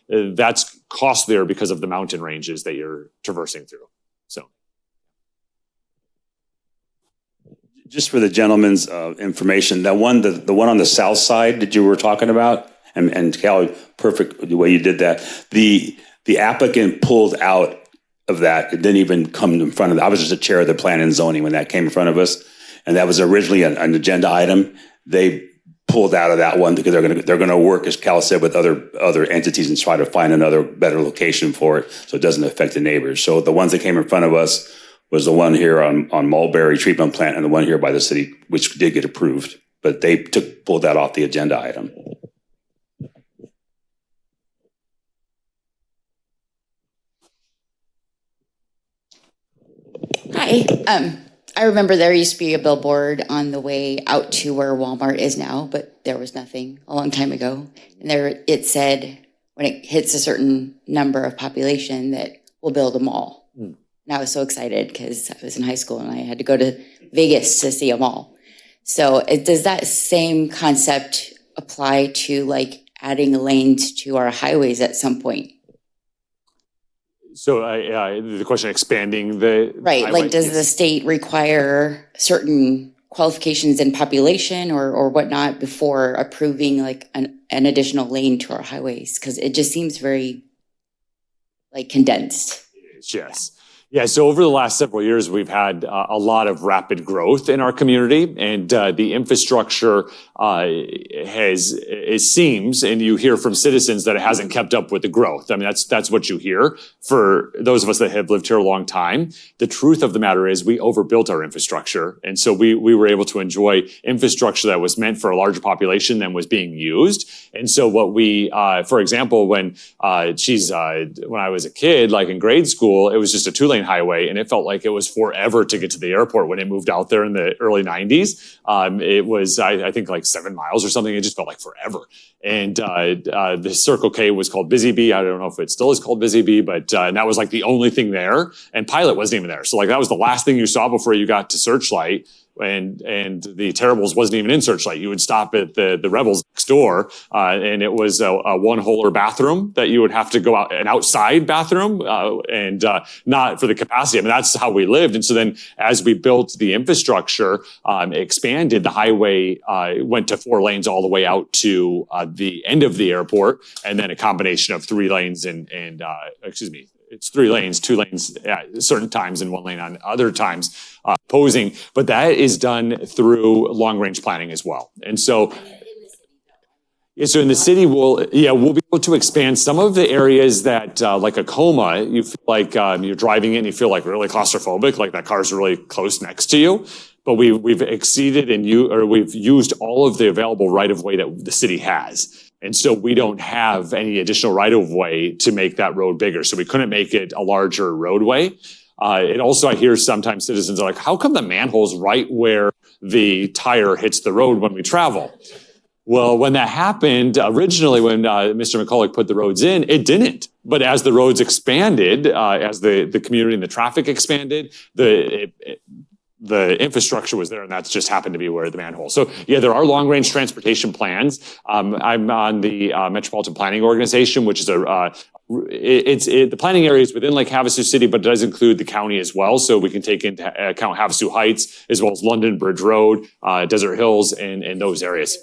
that's costlier because of the mountain ranges that you're traversing through. So, just for the gentleman's information, the one on the south side that you were talking about, and Cal, perfect the way you did that. The applicant pulled out of that. It didn't even come in front of I was just a chair of the planning and zoning when that came in front of us, and that was originally an agenda item. They pulled out of that one because they're gonna work, as Cal said, with other entities and try to find another better location for it, so it doesn't affect the neighbors. So the ones that came in front of us was the one here on Mulberry treatment plant and the one here by the city, which did get approved, but they pulled that off the agenda item. Hi. I remember there used to be a billboard on the way out to where Walmart is now, but there was nothing a long time ago. And there it said when it hits a certain number of population that we'll build a mall. And I was so excited because I was in high school and I had to go to Vegas to see a mall. So does that same concept apply to like adding lanes to our highways at some point? So the question, expanding the right, highway, like does the state require certain qualifications in population or whatnot before approving like an additional lane to our highways? Because it just seems very like condensed. Yes. Yeah, so over the last several years, we've had a lot of rapid growth in our community, and the infrastructure it seems, and you hear from citizens that it hasn't kept up with the growth. I mean, that's what you hear for those of us that have lived here a long time. The truth of the matter is we overbuilt our infrastructure, and so we were able to enjoy infrastructure that was meant for a larger population than was being used. And so what we, for example, when I was a kid, like in grade school, it was just a 2-lane highway, and it felt like it was forever to get to the airport when it moved out there in the early 90s. It was, I think, like 7 miles or something. It just felt like forever. And the Circle K was called Busy Bee. I don't know if it still is called Busy Bee, but that was like the only thing there. And Pilot wasn't even there. So like that was the last thing you saw before you got to Searchlight. And the Terribles wasn't even in Searchlight. You would stop at the Rebels next door, and it was a one-holer bathroom that you would have to go out, an outside bathroom, and not for the capacity. I mean, that's how we lived. And so then as we built the infrastructure, expanded, the highway went to 4 lanes all the way out to the end of the airport, and then a combination of 3 lanes it's 3 lanes, 2 lanes at certain times and 1 lane on other times opposing. But that is done through long-range planning as well. And so, in the city, we'll be able to expand some of the areas that, like a Coma, you feel like you're driving in, you feel like really claustrophobic, like that car's really close next to you. But we've exceeded we've used all of the available right-of-way that the city has. And so we don't have any additional right-of-way to make that road bigger. So we couldn't make it a larger roadway. And also I hear sometimes citizens are like, how come the manhole's right where the tire hits the road when we travel? Well, when that happened, originally when Mr. McCulloch put the roads in, it didn't. But as the roads expanded, as the community and the traffic expanded, the infrastructure was there, and that's just happened to be where the manhole. So yeah, there are long-range transportation plans. I'm on the Metropolitan Planning Organization, which is a the planning area is within Lake Havasu City, but it does include the county as well. So we can take into account Havasu Heights as well as London Bridge Road, Desert Hills, and those areas.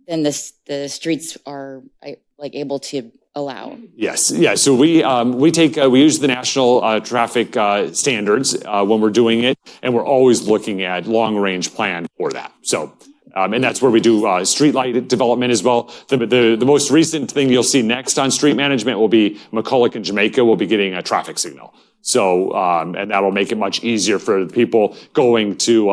Then the streets are like able to allow. Yes, yeah. So we use the national traffic standards when we're doing it, and we're always looking at long range plan for that. So. And that's where we do streetlight development as well. The most recent thing you'll see next on street management will be McCulloch and Jamaica will be getting a traffic signal. So, and that'll make it much easier for people going to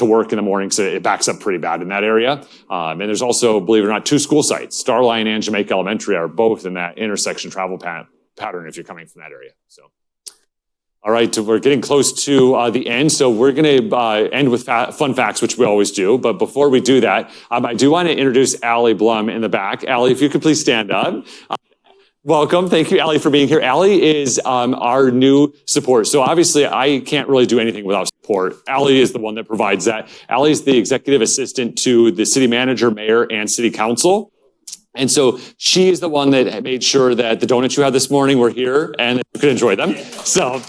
work in the morning. So it backs up pretty bad in that area. And there's also, believe it or not, 2 school sites. Starline and Jamaica Elementary are both in that intersection travel pattern if you're coming from that area. So. All right, we're getting close to the end, so we're going to end with fun facts, which we always do. But before we do that, I do want to introduce Allie Blum in the back. Allie, if you could please stand up. Welcome. Thank you, Allie, for being here. Allie is our new support. So obviously, I can't really do anything without support. Allie is the one that provides that. Allie is the executive assistant to the city manager, mayor, and city council. And so she is the one that made sure that the donuts you had this morning were here and that you could enjoy them. So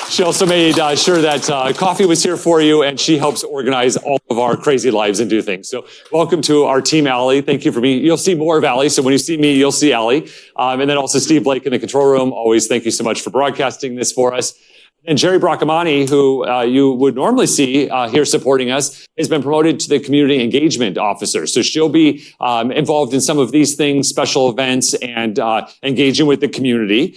she also made sure that coffee was here for you, and she helps organize all of our crazy lives and do things. So welcome to our team, Allie. Thank you for being. You'll see more of Allie. So when you see me, you'll see Allie. And then also Steve Blake in the control room. Always thank you so much for broadcasting this for us. And Jerry Bracamani, who you would normally see here supporting us, has been promoted to the community engagement officer. So she'll be involved in some of these things, special events, and engaging with the community.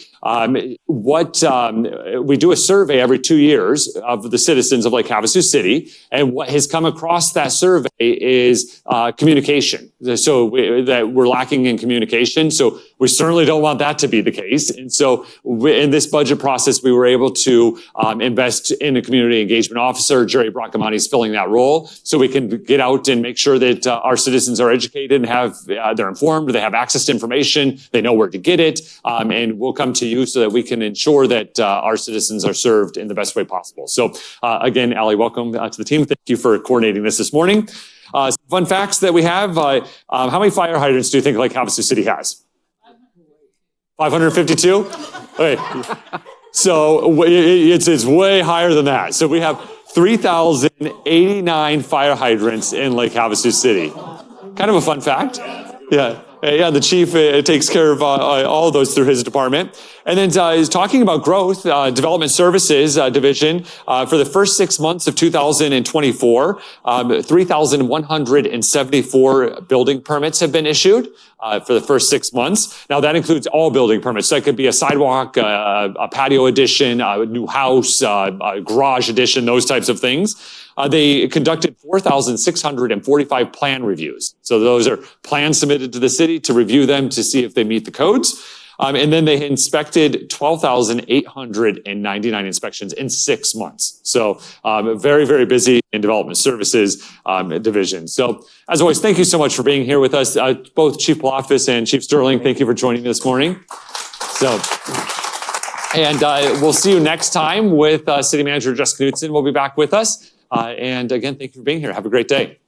We do a survey every 2 years of the citizens of Lake Havasu City, and what has come across that survey is communication. So that we're lacking in communication. So we certainly don't want that to be the case. And so in this budget process, we were able to invest in a community engagement officer. Jerry Bracamani is filling that role, so we can get out and make sure that our citizens are educated and they're informed, they have access to information, they know where to get it, and we'll come to you so that we can ensure that our citizens are served in the best way possible. So again, Allie, welcome to the team. Thank you for coordinating this morning. Some fun facts that we have. How many fire hydrants do you think Lake Havasu City has? 552? Okay. So it's way higher than that. So we have 3,089 fire hydrants in Lake Havasu City. Kind of a fun fact. Yeah. Yeah, the chief takes care of all of those through his department. And then is talking about growth, development services division. For the first 6 months of 2024, 3,174 building permits have been issued for the first 6 months. Now, that includes all building permits. So that could be a sidewalk, a patio addition, a new house, a garage addition, those types of things. They conducted 4,645 plan reviews. So those are plans submitted to the city to review them to see if they meet the codes. And then they inspected 12,899 inspections in 6 months. So very, very busy in development services division. So as always, thank you so much for being here with us. Both Chief Palafis and Chief Sterling, thank you for joining me this morning. And we'll see you next time with City Manager Jessica Knudsen will be back with us. And again, thank you for being here. Have a great day.